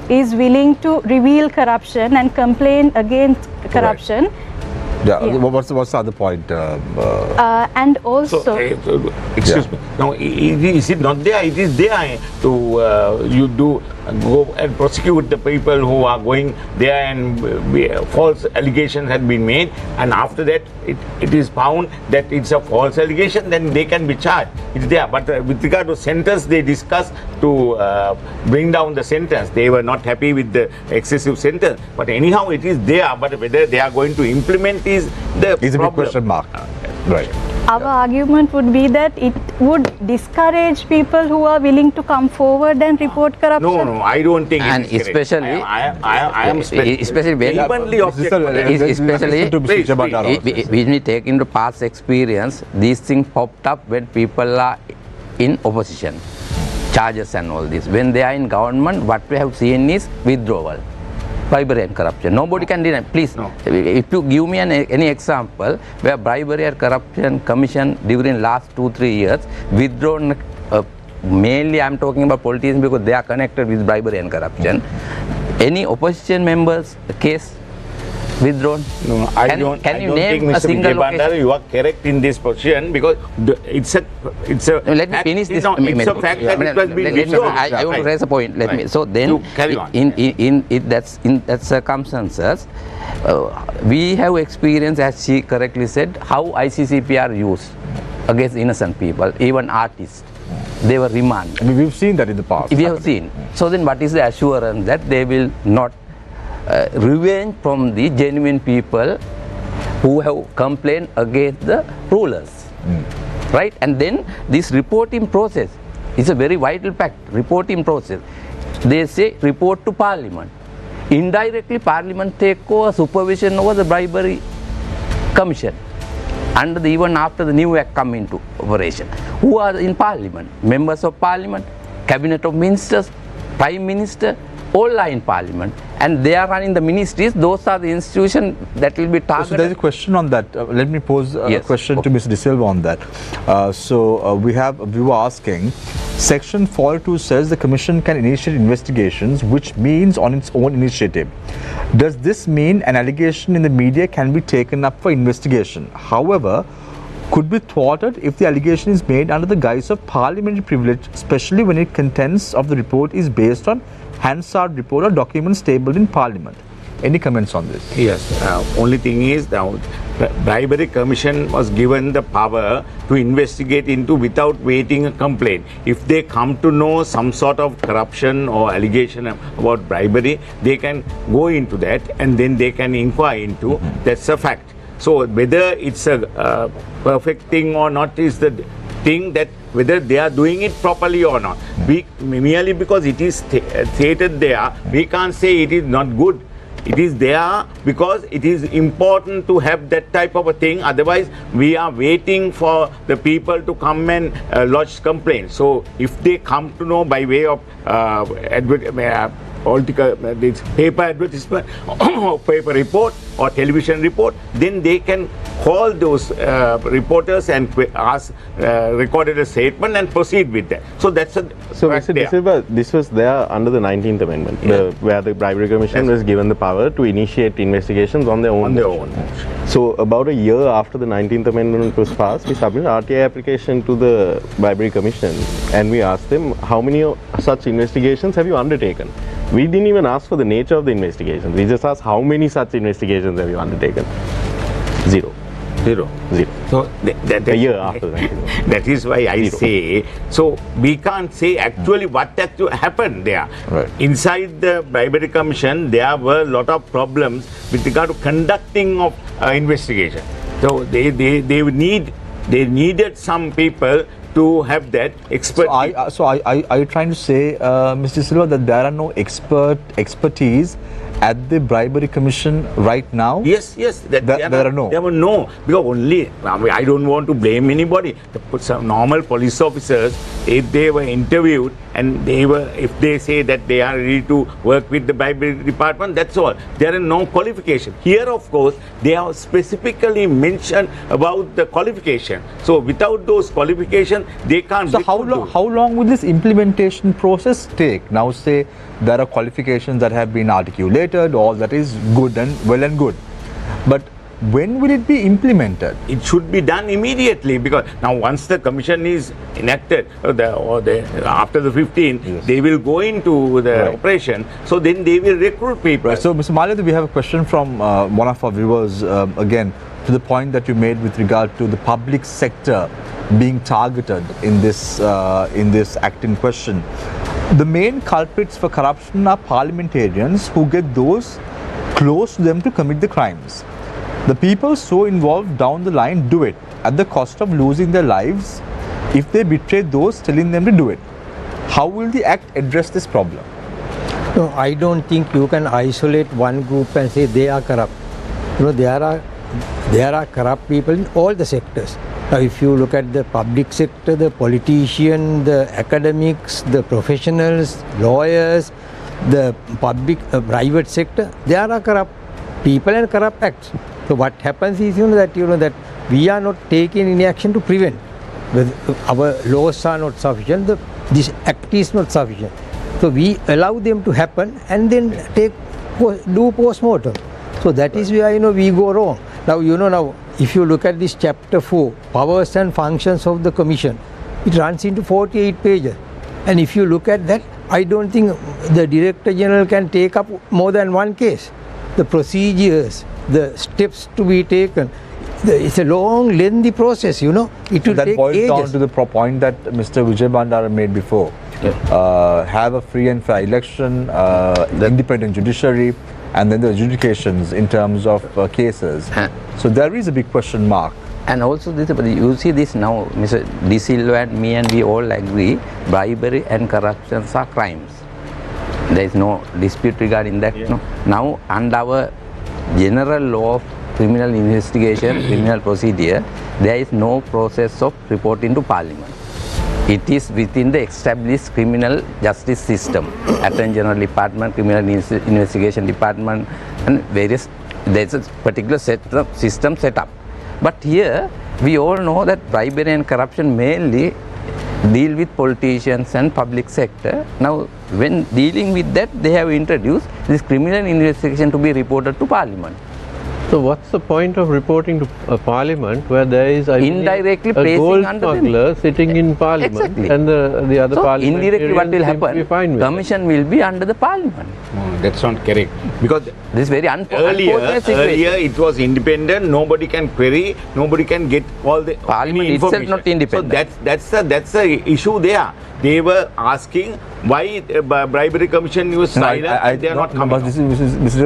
is willing to reveal corruption and complain against corruption. Yeah. Yeah. What's the other point? And also, Excuse me. Now, is it not there? It is there to you do go and prosecute the people who are going there and false allegations had been made, and after that it is found that it's a false allegation, then they can be charged. It's there. But with regard to sentence, they discussed to bring down the sentence. They were not happy with the excessive sentence. But anyhow, it is there. But whether they are going to implement is the Is a big problem. question mark. Right. our argument would be that it would discourage people who are willing to come forward and report corruption. No, I don't think. And it is correct. especially- I am especially when- vehemently object. especially to Mr. Vijay Bandar also. when we take into past experience, these things popped up when people are in opposition, charges and all this. When they are in government, what we have seen is withdrawal, bribery and corruption. Nobody can deny. Please, No. if you give me any example where bribery or corruption commission during last 2-3 years withdrawn, mainly I'm talking about politicians because they are connected with bribery and corruption. Any opposition members case withdrawn? No, I Can don't you think, name a Mr. single Vijay Bandar, location? you are correct in this position, because it's a No, let me fact, finish this. no, it's a fact that it was being withdrawn. I want to raise a point. Let me. So then, You carry on. in that circumstances, we have experienced, as she correctly said, how ICCP are used against innocent people, even artists. They were remanded. I mean, we've seen that in the past. We have seen. So then, what is the assurance that they will not revenge from the genuine people who have complained against the rulers, right? And then this reporting process is a very vital fact. Reporting process. They say report to Parliament. Indirectly, Parliament take over supervision over the bribery commission. even after the new act come into operation. Who are in parliament? Members of parliament, cabinet of ministers, prime minister, all are in parliament, and they are running the ministries. Those are the institutions that will be targeted. So there's a question on that. Let me pose a question to Mr. De Silva on that. We have a viewer asking, Section 42 says the Commission can initiate investigations, which means on its own initiative. Does this mean an allegation in the media can be taken up for investigation? However, could be thwarted if the allegation is made under the guise of parliamentary privilege, especially when its contents of the report is based on Hansard report or documents tabled in Parliament. Any comments on this? Yes. Only thing is now, bribery commission was given the power to investigate into without waiting a complaint. If they come to know some sort of corruption or allegation about bribery, they can go into that and then they can inquire into. That's a fact. So whether it's a perfect thing or not is the thing, that whether they are doing it properly or not. We merely because it is stated there, we can't say it is not good. It is there because it is important to have that type of a thing. Otherwise, we are waiting for the people to come and lodge complaints. So if they come to know by way of political paper advertisement or paper report or television report, then they can call those reporters and ask recorded a statement and proceed with that. So that's a so Mr. De Silva, this was there under the 19th Amendment, where the Bribery Commission was given the power to initiate investigations on their own. So about a year after the 19th Amendment was passed, we submitted an RTI application to the Bribery Commission and we asked them, how many such investigations have you undertaken? We didn't even ask for the nature of the investigation. We just asked, how many such investigations have you undertaken? Zero. So a year after that. That is why I say, so we can't say actually what actually happened there. Right. Inside the Bribery Commission, there were a lot of problems with regard to conducting of investigation. So they needed some people to have that expertise. So are you trying to say, Mr. Silva, that there are no expertise at the Bribery Commission right now? Yes. There were no. Because only, I don't want to blame anybody. Some normal police officers, if they were interviewed and if they say that they are ready to work with the bribery department, that's all. There are no qualification. Here, of course, they have specifically mentioned about the qualification. So without those qualifications, they can't. So how long will this implementation process take? Now say there are qualifications that have been articulated, all that is good and well and good. But when will it be implemented? It should be done immediately, because now once the commission is enacted after the 15th, they will go into the operation. So then they will recruit people. Right. So Mr. Malia, we have a question from one of our viewers again to the point that you made with regard to the public sector being targeted in this act in question. The main culprits for corruption are parliamentarians who get those close to them to commit the crimes. The people so involved down the line do it at the cost of losing their lives if they betray those telling them to do it. How will the act address this problem? No, I don't think you can isolate one group and say they are corrupt. There are corrupt people in all the sectors. Now, if you look at the public sector, the politicians, the academics, the professionals, lawyers, the private sector, there are corrupt people and corrupt acts. So what happens is that we are not taking any action to prevent. Our laws are not sufficient. This act is not sufficient. So we allow them to happen and then do post-mortem. So that is where we go wrong. Now if you look at this chapter 4, powers and functions of the commission, it runs into 48 pages. And if you look at that, I don't think the Director General can take up more than one case. The procedures, the steps to be taken, it's a long, lengthy process, It will take ages. That boils down to the point that Mr. Vijay Bandara made before. Have a free and fair election, independent judiciary, and then the adjudications in terms of cases. So there is a big question mark. And also, you see this now, Mr. De Silva and me and we all agree, bribery and corruption are crimes. There is no dispute regarding that. No? Now, under our general law of criminal investigation, criminal procedure, there is no process of reporting to Parliament. It is within the established criminal justice system, Attorney General Department, Criminal Investigation Department, and various, there's a particular system set up. But here, we all know that bribery and corruption mainly deal with politicians and public sector. Now, when dealing with that, they have introduced this criminal investigation to be reported to Parliament. So what's the point of reporting to Parliament where there is Indirectly a placing gold under them. smuggler sitting in Parliament, Exactly. and the other So indirectly what will parliamentarians seem to be fine happen? with it. Commission will be under the Parliament. No, that's not correct. Because This is very unfortunate situation. earlier it was independent, nobody can query, nobody can get all the Parliament any itself information. not independent. So that's the issue there. They were asking why bribery commission was silent. They are not coming. But this is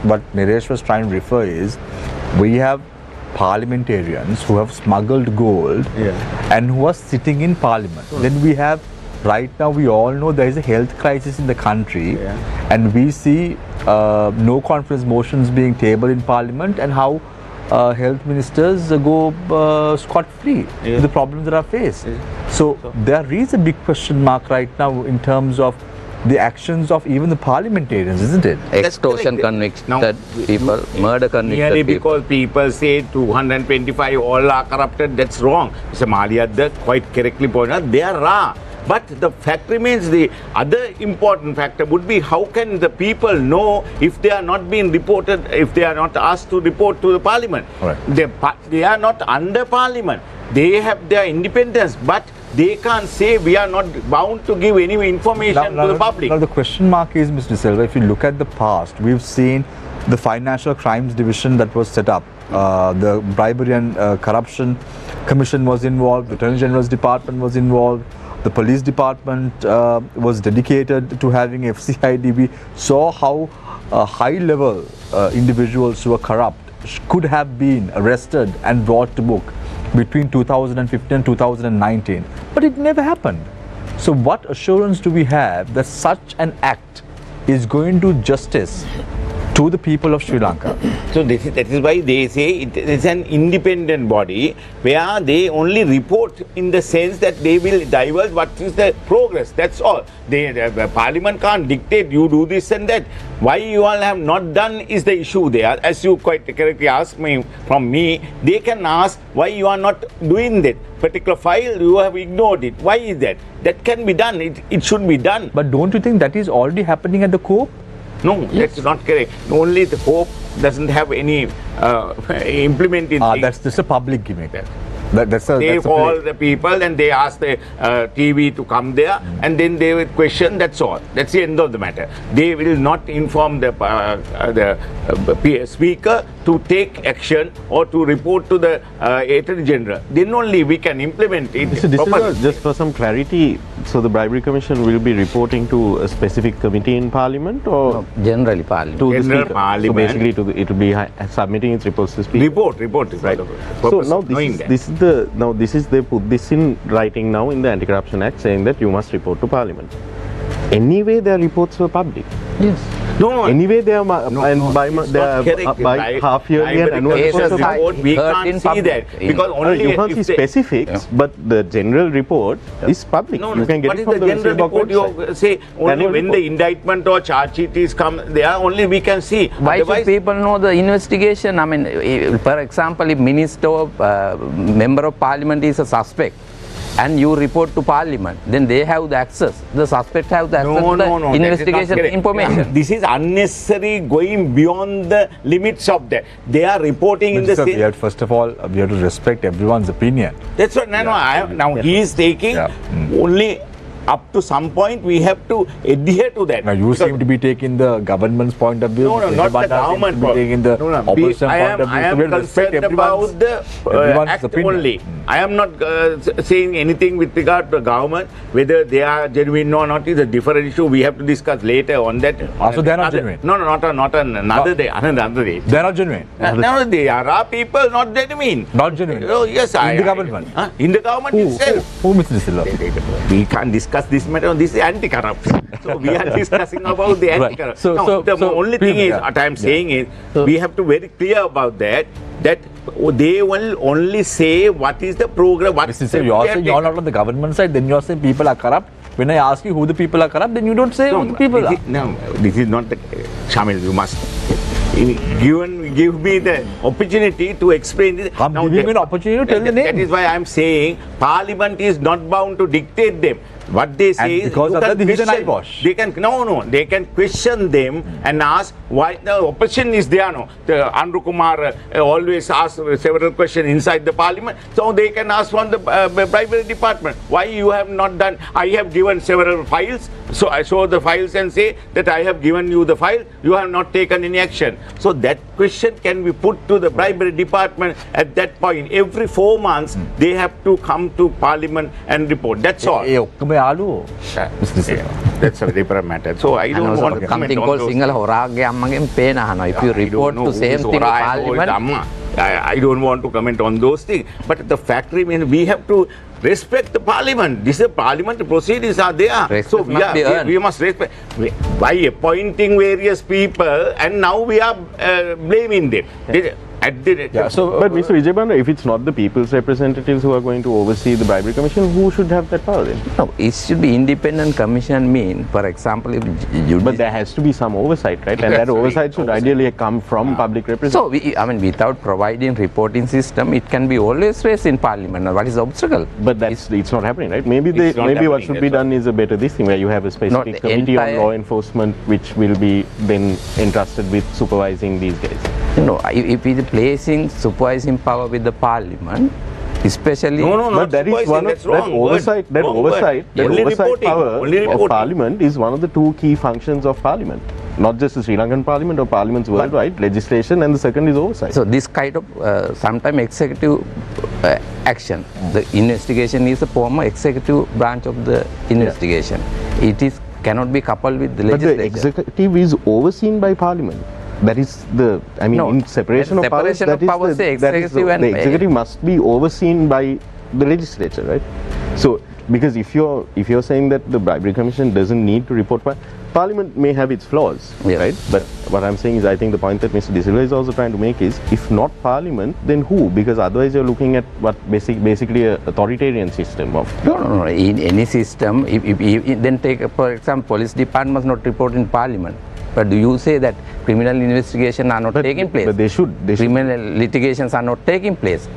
what Niresh was trying to refer is, we have parliamentarians who have smuggled gold and who are sitting in Parliament. Then we have, right now we all know there is a health crisis in the country, and we see no confidence motions being tabled in Parliament, and how health ministers go scot-free to the problems that are faced. So there is a big question mark right now in terms of the actions of even the parliamentarians, isn't it? Extortion correct. convicted people, murder convicted Merely people. because people say 225 all are corrupted, that's wrong. Mr. Maliadda quite correctly pointed out, there are. But the fact remains, the other important factor would be, how can the people know if they are not being reported, if they are not asked to report to the Parliament? Right. They are not under Parliament. They have their independence, but they can't say we are not bound to give any information to the public. Now the question mark is, Mr. Silva, if you look at the past, we've seen the Financial Crimes Division that was set up. The Bribery and Corruption Commission was involved, the Attorney General's Department was involved, the Police Department was dedicated to having FCID. We saw how high-level individuals who were corrupt could have been arrested and brought to book between 2015 and 2019. But it never happened. So what assurance do we have that such an act is going to do justice to the people of Sri Lanka? So that is why they say it is an independent body where they only report in the sense that they will divulge what is the progress. That's all. The Parliament can't dictate you do this and that. Why you all have not done is the issue there. As you quite correctly asked me, they can ask why you are not doing that particular file, you have ignored it. Why is that? That can be done. It should be done. But don't you think that is already happening at the COPE? No, that's not correct. Only the Hope doesn't have any implemented thing. That's just a public gimmick. They call the people and they ask the TV to come there, and then they will question, that's all. That's the end of the matter. They will not inform the speaker to take action or to report to the Attorney General. Then only we can implement it. So this is just for some clarity. So the Bribery Commission will be reporting to a specific committee in Parliament, or No, generally Parliament. to the General Speaker? Parliament. So basically, it will be submitting its reports to the Speaker. Report is right. So now they put this in writing now in the Anti-Corruption Act, saying that you must report to Parliament. Anyway, their reports were public. Yes. No, Anyway, they are correct. by half yearly and annual Yes, reports. yes, report, we heard can't in see public. that because only You can't if see they- specifics, but the general report is public. No, you can get what it is from the the general Reserve Bank report? website. You say only Annual when report. the indictment or charge sheet is come there, only we can see. Why should Otherwise, people know the investigation? I mean, for example, if minister or member of parliament is a suspect and you report to parliament, then they have the access. The suspect have the access to the that is not investigation correct. information. This is unnecessary, going beyond the limits of that. They are reporting in the Sir, same. first of all, we have to respect everyone's opinion. That's what. Now he is taking only up to some point. We have to adhere to that. Now you Because- seem to be taking the government's point of view. No, Mr. not the Banda seems government to be point. taking the opposition I point am, of view. I So am we'll respect concerned everyone's about the act opinion. only. I am not saying anything with regard to the government, whether they are genuine or not is a different issue. We have to discuss later on that. So they are not genuine? No, not another day. Another day. They're not genuine. No, there are people not genuine. Not genuine. Oh, yes, In the government? In the government itself. Who, Mr. Silva? We can't discuss this matter. This is anti-corruption. So we are discussing about the Right. anti-corruption. So the only thing please, is, what I am saying is, we have to be very clear about that they will only say what is the program. What Mr. Sir, you're saying you're not on the government side, then you're saying people are corrupt. When I ask you who the people are corrupt, then you don't say who the people are. No, this is not the Shamil, you must give me the opportunity to explain this. I'm giving you an opportunity to tell the name. That is why I'm saying Parliament is not bound to dictate them. What they say And because you of can that, this is an question. eyewash. They can question them and ask why the opposition is there. No, the Andrew Kumar always asks several questions inside the Parliament, so they can ask from the bribery department why you have not done. I have given several files, so I show the files and say that I have given you the file, you have not taken any action. So that question can be put to the bribery department at that point. Every 4 months they have to come to Parliament and report. That's all. That's a different matter. So I don't want to comment something on called those. single හොරාගේ අම්මගෙන් පේන අහනවා. If you I report don't know to same who's thing to Orion or Parliament, Dhamma. I don't want to comment on those things. But the fact remains, we have to respect the Parliament. This is Parliament proceedings are there. Respect So must be earned. we must respect. By appointing various people, and now we are blaming them. But Mr. Vijayabandha, if it's not the people's representatives who are going to oversee the bribery commission, who should have that power then? no, it should be independent commission mean, for example, if But there has to be some oversight, right? And that oversight should ideally come from public representatives. so without providing reporting system, it can be always raised in Parliament. What is the obstacle? But it's not happening, right? Maybe It's not maybe what happening, should be that's done is a better this thing where you have a specific the committee on entire- law enforcement which will be then entrusted with supervising these guys. If it is placing supervising power with the Parliament, especially No, But that is one of that's that wrong word. oversight. That Wrong oversight. word. That Only oversight reporting. power Only of reporting. Parliament is one of the two key functions of Parliament. Not just the Sri Lankan Parliament or parliaments worldwide, legislation, and the second is oversight. so this kind of sometime executive action, the investigation is a former executive branch of the investigation. It is cannot be coupled with the But the legislature. executive is overseen by Parliament. That is the, I mean, No, in separation of powers, separation of that is powers, the, say that is the, executive and- the executive must be overseen by the legislature, right? So, because if you're saying that the bribery commission doesn't need to report, Parliament may have its flaws, Yes. right? But what I'm saying is, I think the point that Mr. De Silva is also trying to make is, if not Parliament, then who? Because otherwise you're looking at what basically a authoritarian system of. No. In any system, if then take for example, police department must not report in Parliament. But do you say that criminal investigation are not taking place? But they should. Criminal litigations are not taking place.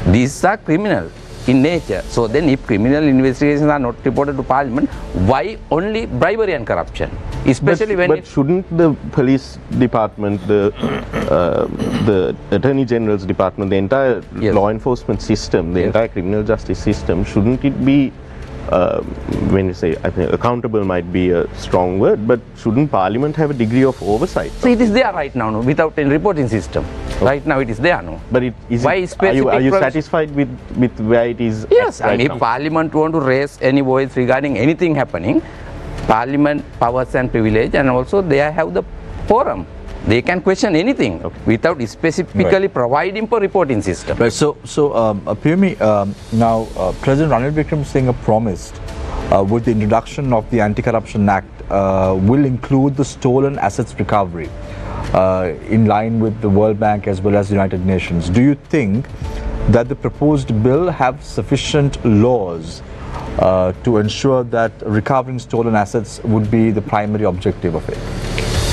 These are criminal in nature. So then if criminal investigations are not reported to Parliament, why only bribery and corruption? Especially when But shouldn't the police department, the Attorney General's department, the entire Yes. law enforcement system, the Yes. entire criminal justice system, shouldn't it be, when you say, I think accountable might be a strong word, but shouldn't Parliament have a degree of oversight? So it is there right now, no, without any reporting system. Right now it is there, no. But Why are you specific provision? satisfied with where it is? Yes, right and if now? Parliament want to raise any voice regarding anything happening, Parliament powers and privilege, and also they have the forum. They can question anything without specifically providing for reporting system. Right. So Piyumi, now President Ranil Wickremesinghe promised with the introduction of the Anti-Corruption Act will include the stolen assets recovery in line with the World Bank as well as the United Nations. Do you think that the proposed bill have sufficient laws to ensure that recovering stolen assets would be the primary objective of it?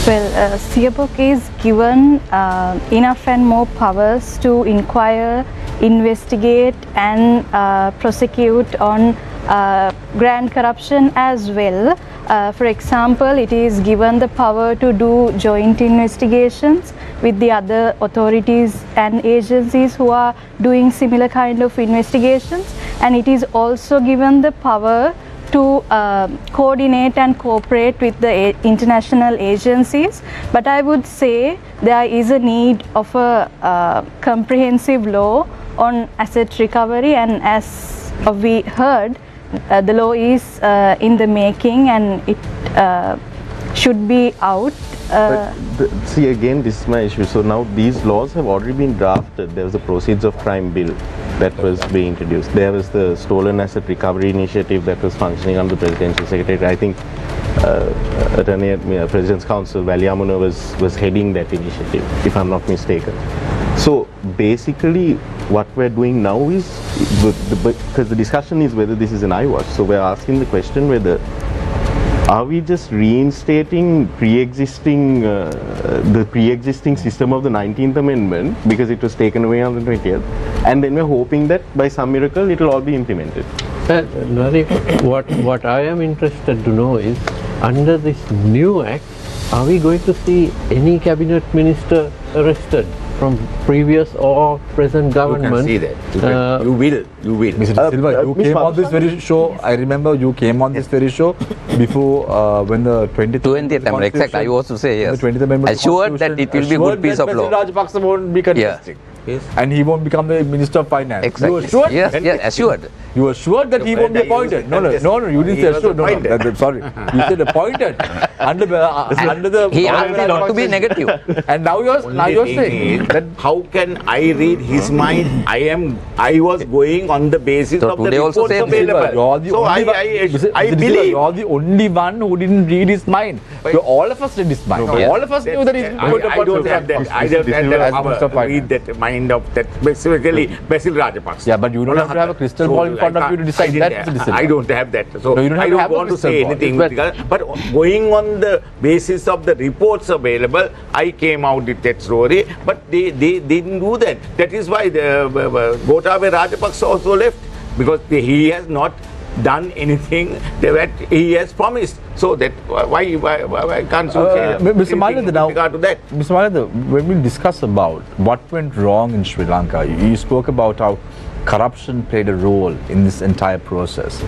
Well, CBOC is given enough and more powers to inquire, investigate and prosecute on grand corruption as well. For example, it is given the power to do joint investigations with the other authorities and agencies who are doing similar kind of investigations, and it is also given the power to coordinate and cooperate with the international agencies. But I would say there is a need of a comprehensive law on asset recovery, and as we heard, the law is in the making and it should be out. See, again, this is my issue. So now these laws have already been drafted. There was the Proceeds of Crime Bill that was being introduced. There was the Stolen Asset Recovery Initiative that was functioning under the Presidential Secretary. I think Attorney at President's Council, Valiamuna, was heading that initiative, if I'm not mistaken. So basically what we're doing now is, because the discussion is whether this is an eyewash, so we're asking the question whether are we just reinstating the pre-existing system of the 19th Amendment because it was taken away on the 20th, and then we're hoping that by some miracle it will all be implemented. What I am interested to know is, under this new act, are we going to see any cabinet minister arrested from previous or present government? You can see that. You will. Mr. Silva, you came on this very show. I remember you came on this very show before when the 20th Amendment. Exactly. I was to say yes. The 20th Amendment. Assured that it will be a good piece of law. President Rajapaksa won't be contesting. Yes. And he won't become the Minister of Finance. Exactly. You were sure? Yes, assured. You were sure that he won't be appointed? No, you didn't say assured. No, sorry. You said appointed. Under the... He asked me not to be negative. And now you're saying that how can I read his mind? I was going on the basis of the reports available. So I believe. You're the only one who didn't read his mind. So all of us read his mind. All of us knew that he's going to I don't have that. I don't have that. Read that mind of that, specifically Basil Rajapaksa. Yeah, but you don't have to have a crystal ball in front of you to decide that. I don't have that. So no, I don't want to say anything. But going on the basis of the reports available, I came out with that story. But they didn't do that. That is why Gotabaya Rajapaksa also left, because he has not done anything that he has promised. So that why can't you say Mr. Malayada, now, regard to that? Mr. Malayada, when we discuss about what went wrong in Sri Lanka, you spoke about how corruption played a role in this entire process.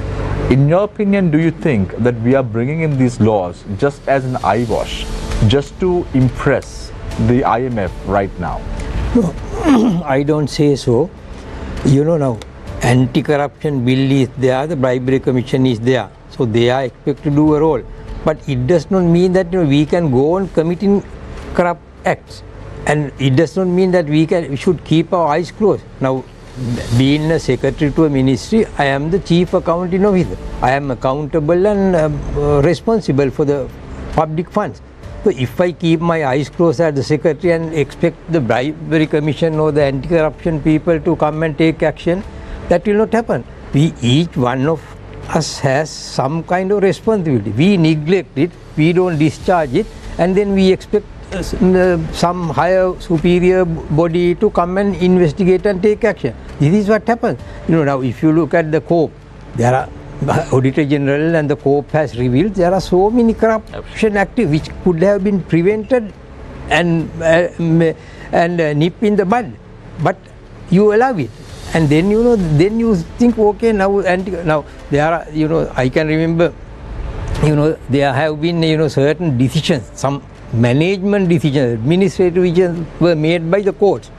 In your opinion, do you think that we are bringing in these laws just as an eyewash, just to impress the IMF right now? No, I don't say so. You know now, anti-corruption bill is there, the bribery commission is there, so they are expected to do a role. But it does not mean that we can go on committing corrupt acts, and it does not mean that we should keep our eyes closed. Now, being a secretary to a ministry, I am the chief accounting officer. I am accountable and responsible for the public funds. So if I keep my eyes closed as the secretary and expect the bribery commission or the anti-corruption people to come and take action, that will not happen. Each one of us has some kind of responsibility. We neglect it, we don't discharge it, and then we expect some higher superior body to come and investigate and take action. This is what happens. Now if you look at the COPE, there are Auditor General and the COPE has revealed there are so many corruption activities which could have been prevented and nip in the bud, but you allow it. And then then you think, okay, now there are, I can remember, there have been certain decisions, some management decisions, administrative decisions were made by the courts,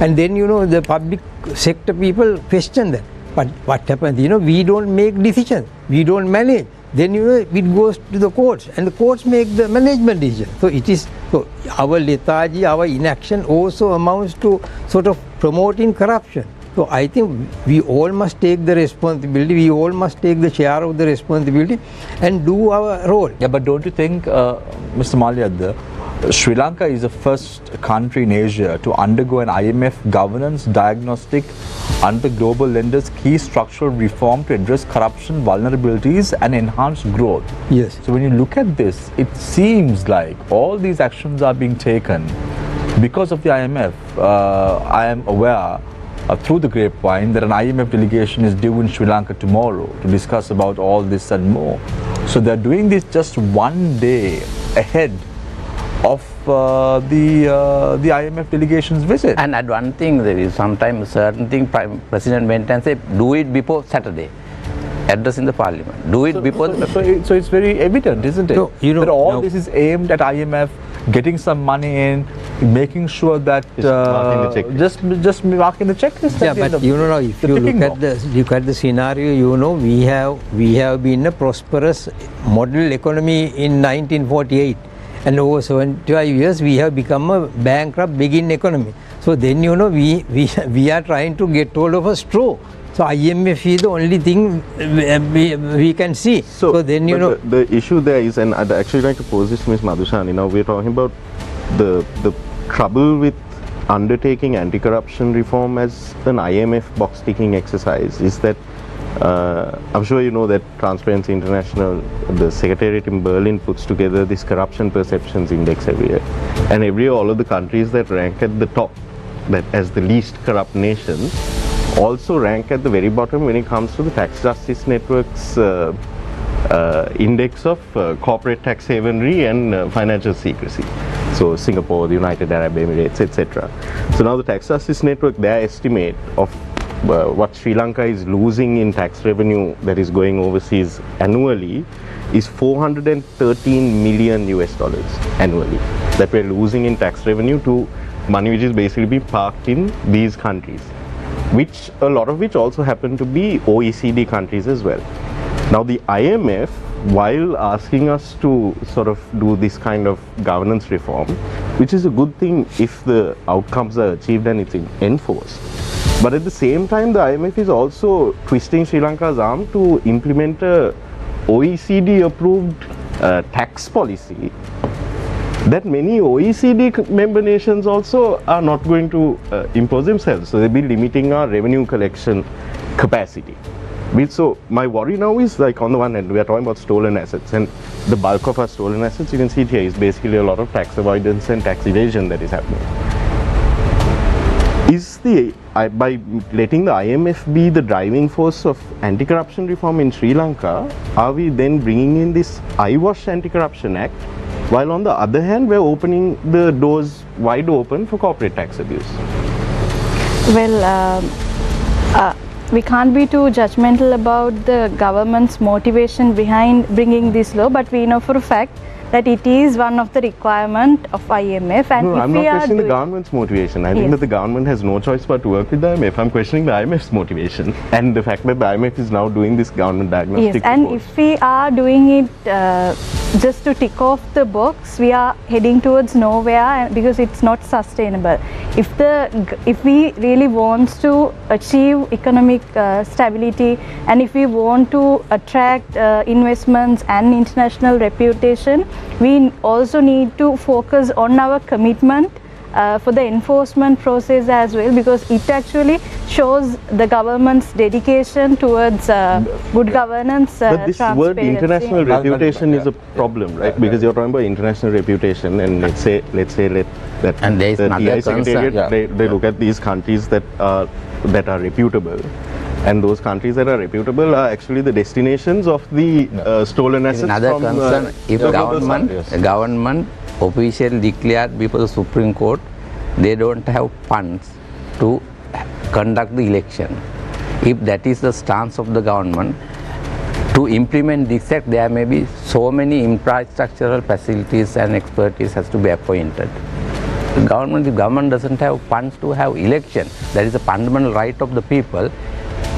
and then the public sector people question that. But what happens? We don't make decisions, we don't manage. Then it goes to the courts, and the courts make the management decision. So our lethargy, our inaction also amounts to sort of promoting corruption. So I think we all must take the responsibility, we all must take the share of the responsibility and do our role. Yeah, but don't you think, Mr. Malayada, Sri Lanka is the first country in Asia to undergo an IMF governance diagnostic under global lenders' key structural reform to address corruption vulnerabilities and enhance growth? Yes. So when you look at this, it seems like all these actions are being taken because of the IMF. I am aware through the grapevine that an IMF delegation is due in Sri Lanka tomorrow to discuss about all this and more. So they're doing this just one day ahead of the IMF delegation's visit. And at one thing, there is sometimes certain thing President went and said, do it before Saturday. Address in the parliament. Do it before. So it's very evident, isn't it? No, that all this is aimed at IMF, getting some money in, making sure that just marking the checklist. Yeah, but now if you look at the scenario, we have been a prosperous model economy in 1948, and over 75 years we have become a bankrupt begging economy. So then we are trying to get hold of a straw. So IMF is the only thing we can see. So then the issue there is, and I'd actually like to pose this to Ms. Madhushani. Now we're talking about the trouble with undertaking anti-corruption reform as an IMF box-ticking exercise is that I'm sure you know that Transparency International, the Secretariat in Berlin, puts together this corruption perceptions index every year. And every year all of the countries that rank at the top, that as the least corrupt nations, also rank at the very bottom when it comes to the Tax Justice Network's index of corporate tax havenry and financial secrecy. So Singapore, the United Arab Emirates, etc. So now the Tax Justice Network, their estimate of what Sri Lanka is losing in tax revenue that is going overseas annually is $413 million annually that we're losing in tax revenue to money which is basically being parked in these countries, which a lot of which also happen to be OECD countries as well. Now the IMF, while asking us to sort of do this kind of governance reform, which is a good thing if the outcomes are achieved and it's enforced, but at the same time the IMF is also twisting Sri Lanka's arm to implement a OECD approved tax policy that many OECD member nations also are not going to impose themselves. So they'll be limiting our revenue collection capacity. So my worry now is, like, on the one hand we are talking about stolen assets, and the bulk of our stolen assets, you can see it here, is basically a lot of tax avoidance and tax evasion that is happening. Is by letting the IMF be the driving force of anti-corruption reform in Sri Lanka, are we then bringing in this eyewash Anti-Corruption Act, while on the other hand we're opening the doors wide open for corporate tax abuse? Well, we can't be too judgmental about the government's motivation behind bringing this law, but we know for a fact that it is one of the requirement of IMF. And no, if I'm we not are questioning the government's motivation. I think that the government has no choice but to work with the IMF. I'm questioning the IMF's motivation and the fact that the IMF is now doing this government diagnostic and report. if we are doing it just to tick off the box, we are heading towards nowhere, because it's not sustainable. If we really want to achieve economic stability, and if we want to attract investments and international reputation, we also need to focus on our commitment for the enforcement process as well, because it actually shows the government's dedication towards good governance. But this word international reputation is a problem, right? Because you're talking about international reputation, and let's say that and there is the another TI Secretariat, concern. they look at these countries that are reputable, and those countries that are reputable are actually the destinations of the stolen assets. Another from, concern, if the government officially declared before the Supreme Court they don't have funds to conduct the election. If that is the stance of the government, to implement this act, there may be so many infrastructural facilities and expertise has to be appointed. If government doesn't have funds to have election, that is a fundamental right of the people.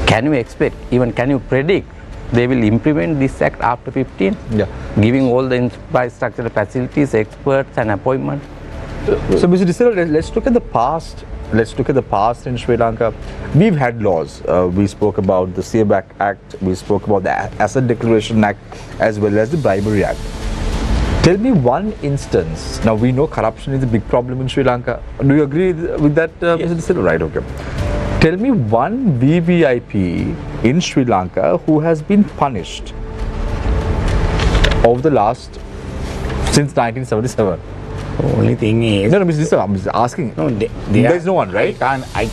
Can you expect, even can you predict, they will implement this act after 15? Yeah. Giving all the infrastructural facilities, experts and appointments? So, Mr. De Silva, let's look at the past. Let's look at the past in Sri Lanka. We've had laws. We spoke about the Seaback Act. We spoke about the Asset Declaration Act, as well as the Bribery Act. Tell me one instance. Now, we know corruption is a big problem in Sri Lanka. Do you agree with that, Yes. Mr. De Silva? Right, okay. Tell me one VVIP in Sri Lanka who has been punished over the last, since 1977. Only thing is, No, Mr. De Silva, I'm just asking. no, There's no one, right? I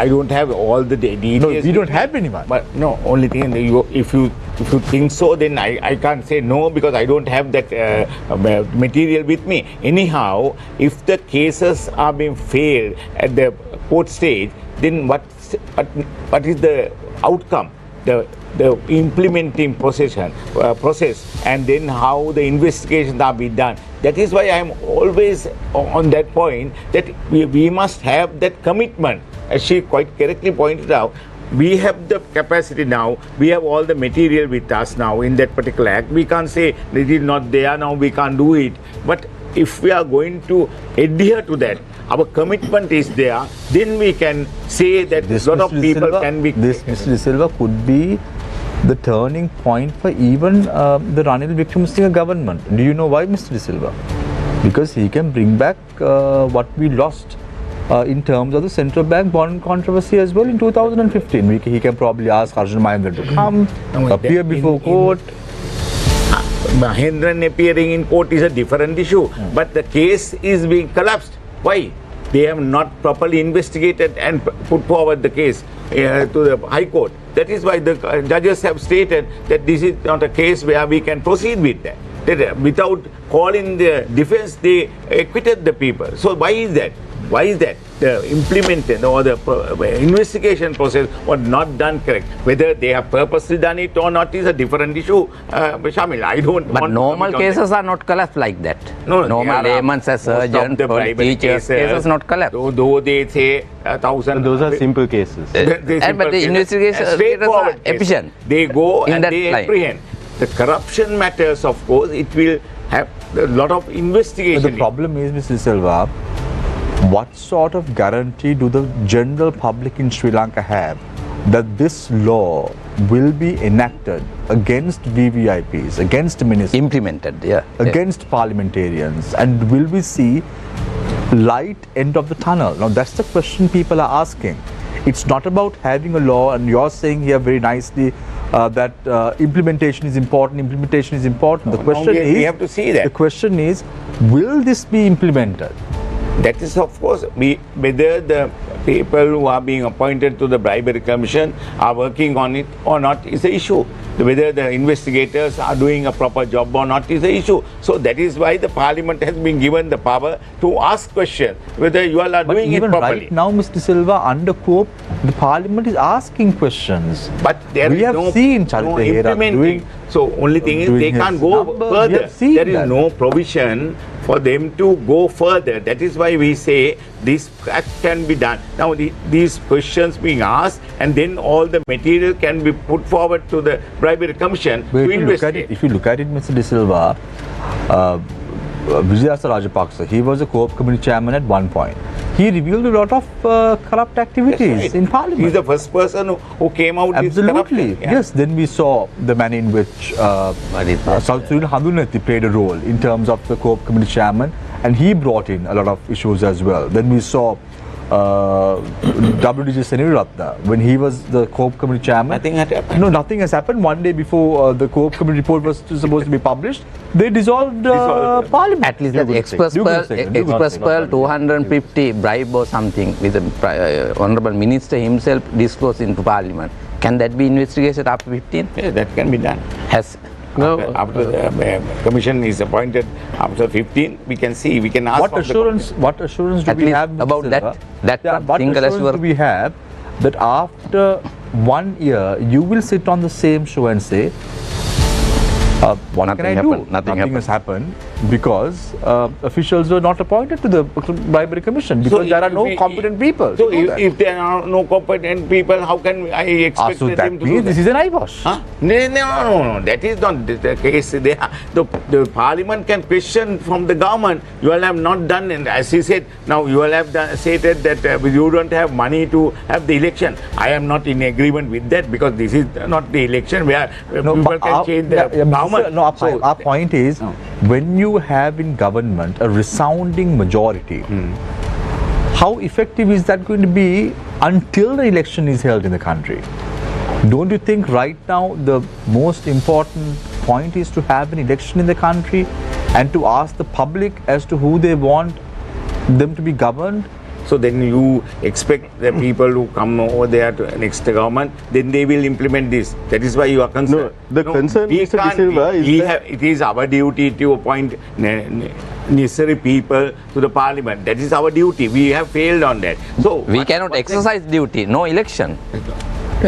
don't have all the details. No, we don't have anyone. But no, only thing, if you think so, then I can't say no, because I don't have that material with me. Anyhow, if the cases are being failed at the court stage, then what is the outcome? The implementing process, and then how the investigations are being done. That is why I am always on that point, that we must have that commitment. As she quite correctly pointed out, we have the capacity now, we have all the material with us now in that particular act. We can't say it is not there now, we can't do it. But if we are going to adhere to that, our commitment is there, then we can say that a lot of people can be... This, Mr. De Silva, could be the turning point for even the Ranil Wickremesinghe government. Do you know why, Mr. De Silva? Because he can bring back what we lost in terms of the central bank bond controversy as well in 2015. He can probably ask Arjun Mahendra to come, appear before court. Mahendran appearing in court is a different issue, but the case is being collapsed. Why? They have not properly investigated and put forward the case to the High Court. That is why the judges have stated that this is not a case where we can proceed with that. Without calling the defense, they acquitted the people. So why is that? Why is that? The implementation or the investigation process was not done correct. Whether they have purposely done it or not is a different issue. Shamil, I don't But want normal cases are not collapsed like that. No, normal laymen as surgeon, teachers, cases not collapsed. Though they say 1,000. Those are simple cases. But the investigation straightforward are efficient. They go in and that they line. apprehend. The corruption matters, of course, it will have a lot of investigation. But the problem is, Mr. Silva, what sort of guarantee do the general public in Sri Lanka have that this law will be enacted against VVIPs, against ministers, Implemented, yeah. against parliamentarians, and will we see light end of the tunnel? Now that's the question people are asking. It's not about having a law, and you're saying here very nicely that implementation is important. The question is, we have to see that. The question is, will this be implemented? That is, of course, whether the people who are being appointed to the bribery commission are working on it or not is the issue. Whether the investigators are doing a proper job or not is the issue. So that is why the parliament has been given the power to ask questions whether you all are But doing it even properly. right now, Mr. Silva, under COPE, the parliament is asking questions. But there We is have no, seen no Charit Hera implementing. doing- So only thing is doing they his can't go numbers. We further. have seen There is that. no provision for them to go further. That is why we say this act can be done. Now these questions being asked, and then all the material can be put forward to the bribery commission But to if you look at investigate. it, Mr. De Silva, Vijayasa Rajapaksa, he was a co-op committee chairman at one point. He revealed a lot of corrupt activities Right. in parliament. He's the first person who came out with Absolutely. corruption. Yeah. Yes, then we saw the manner in which Salsurin Hadunati played a role in terms of the co-op committee chairman, and he brought in a lot of issues as well. Then we saw WDG Seniratna, when he was the co-op committee chairman. Nothing had happened. No, nothing has happened. One day before the co-op committee report was supposed to be published, they dissolved Dissolved. parliament. At least that express You pearl, could say, you could express say. pearl 250 bribe or something with the honorable minister himself disclosed into parliament. Can that be investigated after 15? Yeah, that can be done. Has After the commission is appointed after 15, we can see, we can ask What from the assurance? What assurance do At we least have Mr. about Silva? that Yeah, one what single assurance assure- do we have that after 1 year you will sit on the same show and say, what Nothing can I happened, do? nothing has happened because officials were not appointed to the bribery commission because there are no competent people. So to do that. if there are no competent people, how can I expect So them that to do means that? this is an eyewash. Huh? No, that is not the case. The parliament can question from the government. You all have not done, and as he said, now you all have stated that you don't have money to have the election. I am not in agreement with that because this is not the election where people but can change the government. No, our point is, when you have in government a resounding majority, how effective is that going to be until the election is held in the country? Don't you think right now the most important point is to have an election in the country and to ask the public as to who they want them to be governed? So then you expect the people who come over there to next government, then they will implement this. That is why you are concerned. No, the concern, we Mr. De can't- Silva, is we that- have, it is our duty to appoint necessary people to the parliament. That is our duty. We have failed on that. So we cannot exercise duty, no election.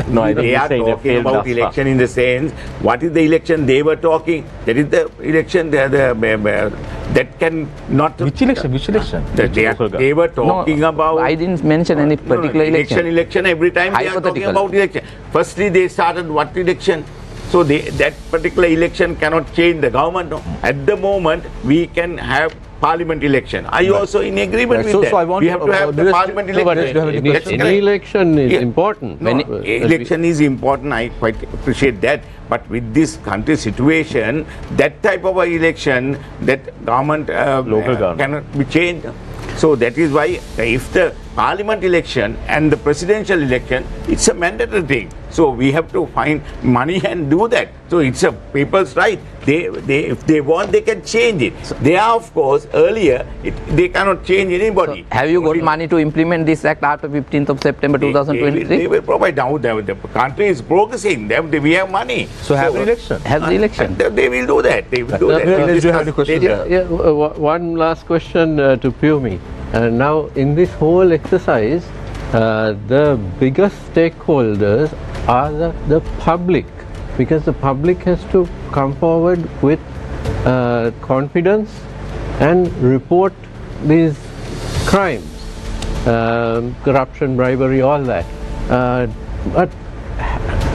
No, I think They he's are saying they talking failed about thus far. election in the sense, what is the election they were talking? That is the election that can not. Which election? Which election? They were talking about. I didn't mention any particular election. Election. Every time they are talking Hypothetical. about election. Firstly, they started what election? So that particular election cannot change the government. No. At the moment, we can have parliament election. Are you also in agreement Right. with So that? I want we have to have the Neeraj, parliament no, but election. do you have any That's Any correct. election is Yeah. important. No, election is important. I quite appreciate that. But with this country situation, that type of a election, that government Local government. cannot be changed. So that is why if the parliament election and the presidential election, it's a mandatory thing. So we have to find money and do that. So it's a people's right. If they want, they can change it. They are, of course, earlier, they cannot change anybody. So have you got money to implement this act after 15th of September 2023? They will provide. Now the country is progressing. We have money. So have an election. Have the election. They will do that. They will do that. Do you have any questions? One last question to Pyumi. Now, in this whole exercise, the biggest stakeholders are the public, because the public has to come forward with confidence and report these crimes, corruption, bribery, all that. But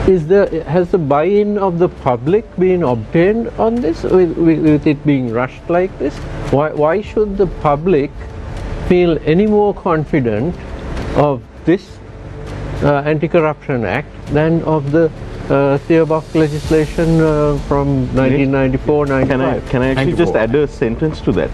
has the buy-in of the public been obtained on this, with it being rushed like this? Why should the public feel any more confident of this Anti-Corruption Act than of the Seabok legislation from 1994-95? Can I actually just add a sentence to that?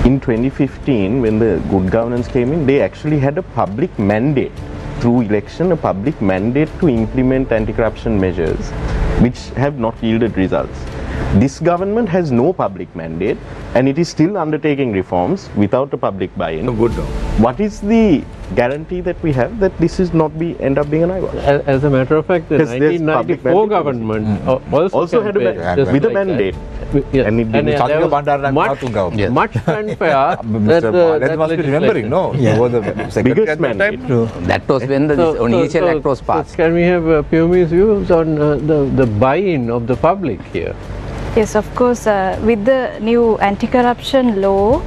In 2015, when the good governance came in, they actually had a public mandate through election, a public mandate to implement anti-corruption measures, which have not yielded results. This government has no public mandate, and it is still undertaking reforms without a public buy-in. Good. What is the guarantee that we have that this is not end up being an eyewash? As a matter of fact, the Because there's 1994 public government also had a with a mandate. Yes. And it didn't. there Chattika was Bandar and much, Mahatma government. much fanfare that Mr. must be remembering, no? Yeah. You were the secretary Biggest at that time. mandate. That was when the initial act was passed. So can we have Pyumi's views on the buy-in of the public here? Yes, of course. With the new anti-corruption law,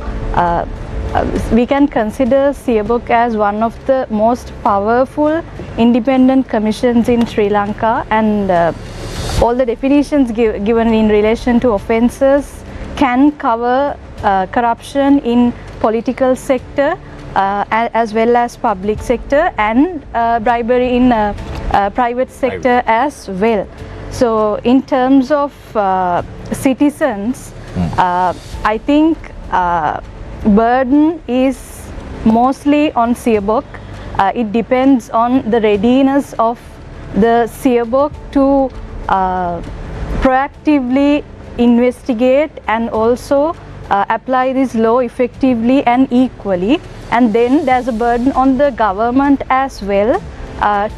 we can consider Seabok as one of the most powerful independent commissions in Sri Lanka, and all the definitions given in relation to offences can cover corruption in political sector as well as public sector, and bribery in private sector as well. So in terms of citizens, I think burden is mostly on Seabok. It depends on the readiness of the Seabok to proactively investigate and also apply this law effectively and equally. And then there's a burden on the government as well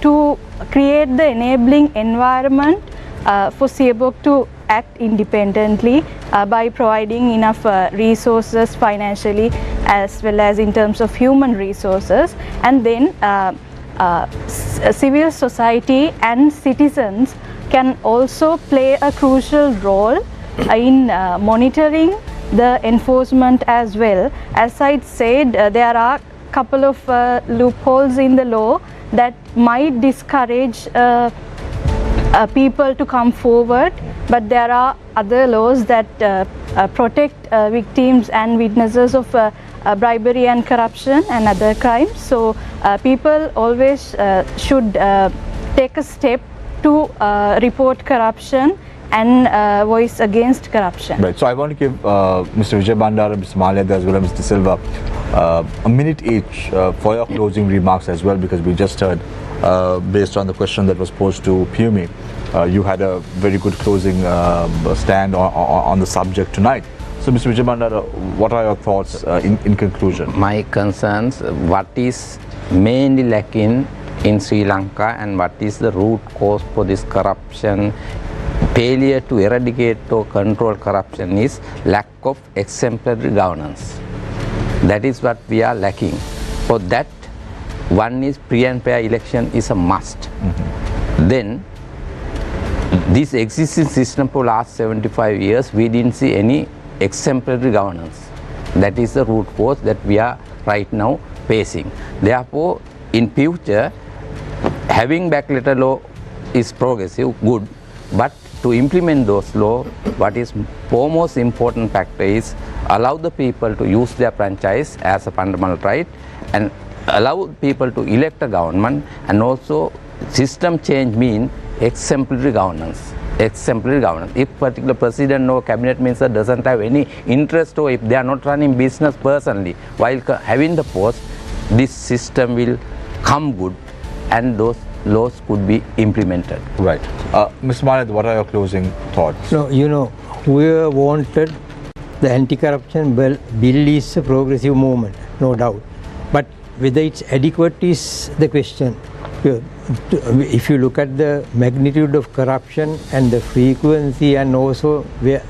to create the enabling environment for Seabok to act independently by providing enough resources financially as well as in terms of human resources. And then civil society and citizens can also play a crucial role in monitoring the enforcement as well. As I said, there are a couple of loopholes in the law that might discourage people to come forward, but there are other laws that protect victims and witnesses of bribery and corruption and other crimes. So people always should take a step to report corruption and voice against corruption. Right. So I want to give Mr. Vijay Bandara, Mr. Malayada as well as Mr. Silva a minute each for your closing remarks as well, because we just heard based on the question that was posed to Pyumi, you had a very good closing stand on the subject tonight. So Mr. Vijay Bandara, what are your thoughts in conclusion? My concerns, what is mainly lacking in Sri Lanka and what is the root cause for this corruption, failure to eradicate or control corruption, is lack of exemplary governance. That is what we are lacking. For that, one is free and fair election is a must. Then this existing system for last 75 years, we didn't see any exemplary governance. That is the root cause that we are right now facing. Therefore, in future, having backletter law is progressive, good, but to implement those laws, what is foremost important factor is allow the people to use their franchise as a fundamental right, and allow people to elect a government, and also system change mean exemplary governance. Exemplary governance. If particular president or cabinet minister doesn't have any interest, or if they are not running business personally while having the post, this system will come good and those laws could be implemented. Right. Mr. Malia, what are your closing thoughts? No, we wanted the anti-corruption bill is a progressive movement, no doubt. But whether it's adequate is the question. If you look at the magnitude of corruption and the frequency and also where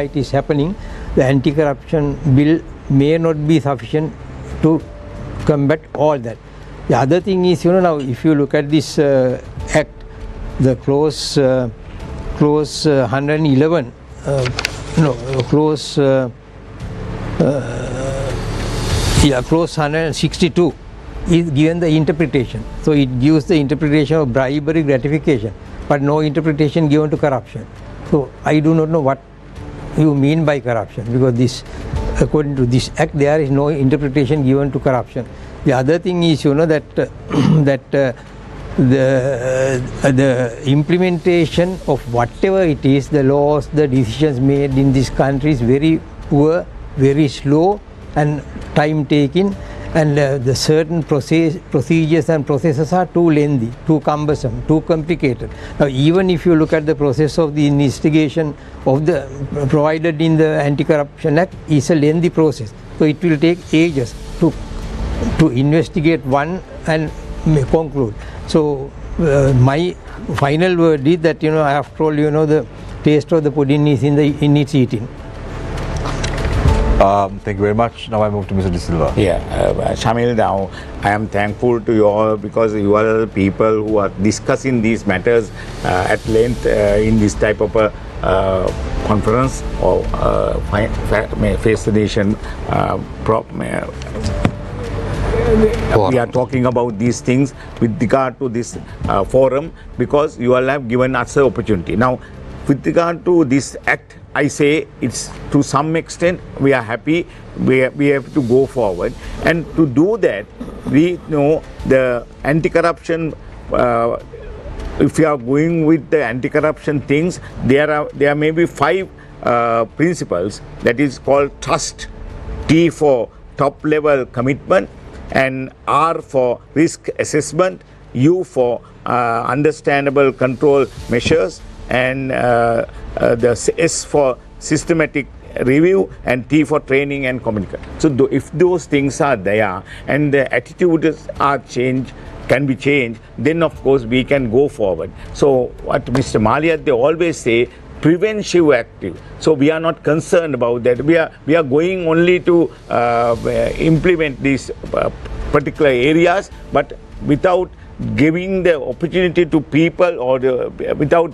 it is happening, the anti-corruption bill may not be sufficient to combat all that. The other thing is, now if you look at this act, the clause 111, clause 162 is given the interpretation. So it gives the interpretation of bribery gratification, but no interpretation given to corruption. So I do not know what you mean by corruption, because this, according to this act, there is no interpretation given to corruption. The other thing is, that the implementation of whatever it is, the laws, the decisions made in this country is very poor, very slow and time taking, and the certain procedures and processes are too lengthy, too cumbersome, too complicated. Now, even if you look at the process of the investigation of the provided in the Anti-Corruption Act, is a lengthy process. So it will take ages to investigate one and conclude. So my final word is that, after all, the taste of the pudding is in its eating. Thank you very much. Now I move to Mr. De Silva. Yeah, Shamil, now I am thankful to you all because you are the people who are discussing these matters at length in this type of a conference or Face the Nation we are talking about these things with regard to this forum, because you all have given us the opportunity. Now, with regard to this act, I say it's to some extent we are happy, we have to go forward, and to do that we know the anti-corruption, if you are going with the anti-corruption things, there may be 5 principles, that is called trust, T for top level commitment, and R for risk assessment, U for understandable control measures, and the S for systematic review, and T for training and communication. So if those things are there and the attitudes are changed, can be changed, then of course we can go forward. So what Mr. Malia, they always say, preventive active. So we are not concerned about that. We are going only to implement these particular areas, but without giving the opportunity to people, or without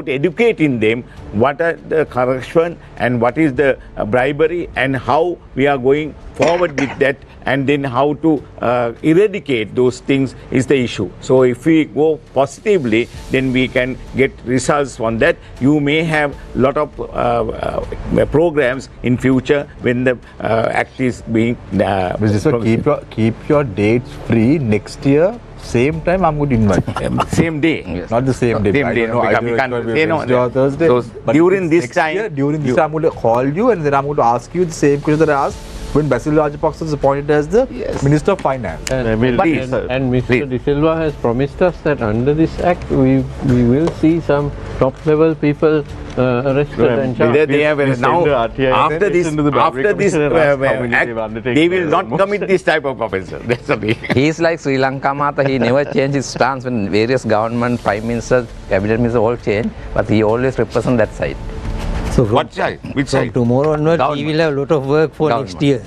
educating them what are the corruption and what is the bribery and how we are going forward with that, and then how to eradicate those things is the issue. So if we go positively, then we can get results on that. You may have lot of programs in future when the act is being keep your dates free next year. Same time I'm going to invite. Same day. Yes. Not the same day. Same day. Thursday. So during this time, I'm going to call you, and then I'm going to ask you the same question that I asked when Basil Rajapaksa was appointed as the Minister of Finance. And Mr. De Silva has promised us that under this act we will see some top level people arrested and charged. They have now after this act, they will not commit this type of offences. That's the way. He is like Sri Lanka Mata. He never changed his stance when various government, prime ministers, cabinet ministers all change, but he always represents that side. So what side? Which side? Tomorrow onward, he will have a lot of work for next year.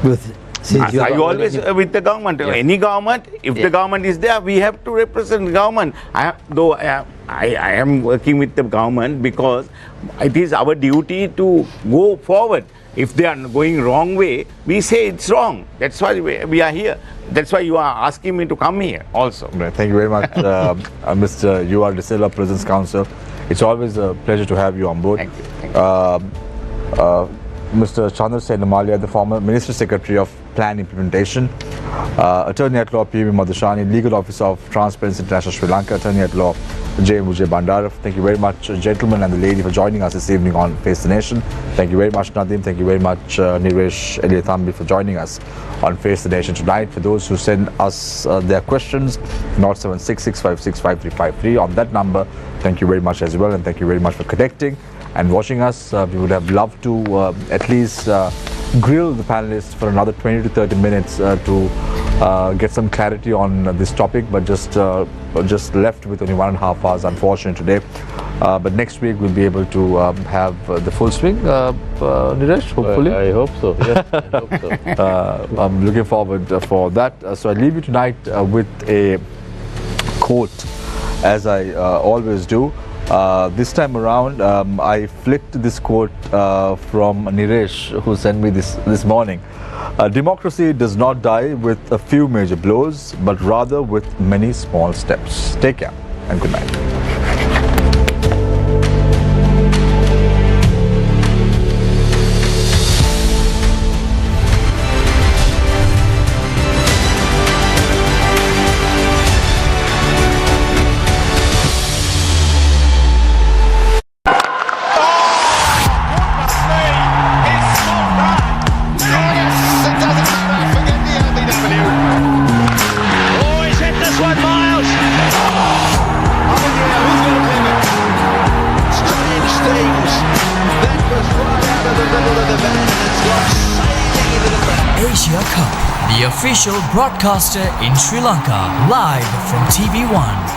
Are you always with the government? Yes. Any government, if the government is there, we have to represent the government. I am working with the government because it is our duty to go forward. If they are going wrong way, we say it's wrong. That's why we are here. That's why you are asking me to come here also. Right. Thank you very much, Mr. U.R. De Silva, President's Counsel. It's always a pleasure to have you on board. Thank you. Mr. Chandrasena Malia, the former Minister Secretary of Plan Implementation, Attorney at Law P.V. Madhushani, Legal Officer of Transparency International Sri Lanka, Attorney at Law J. Mujay Bandara. Thank you very much, gentlemen and the lady, for joining us this evening on Face the Nation. Thank you very much, Nadeem. Thank you very much, Niresh Eliathambi, for joining us on Face the Nation tonight. For those who send us their questions, 07665655353 on that number. Thank you very much as well, and thank you very much for connecting and watching us. We would have loved to at least grill the panelists for another 20 to 30 minutes to get some clarity on this topic, but just left with only 1.5 hours, unfortunate today. But next week we'll be able to have the full swing, Niresh, hopefully. I hope so. Yes, I hope so. I'm looking forward for that. So I leave you tonight with a quote, as I always do. This time around, I flicked this quote from Niresh, who sent me this morning. Democracy does not die with a few major blows, but rather with many small steps. Take care and good night. Asia Cup, the official broadcaster in Sri Lanka, live from TV1.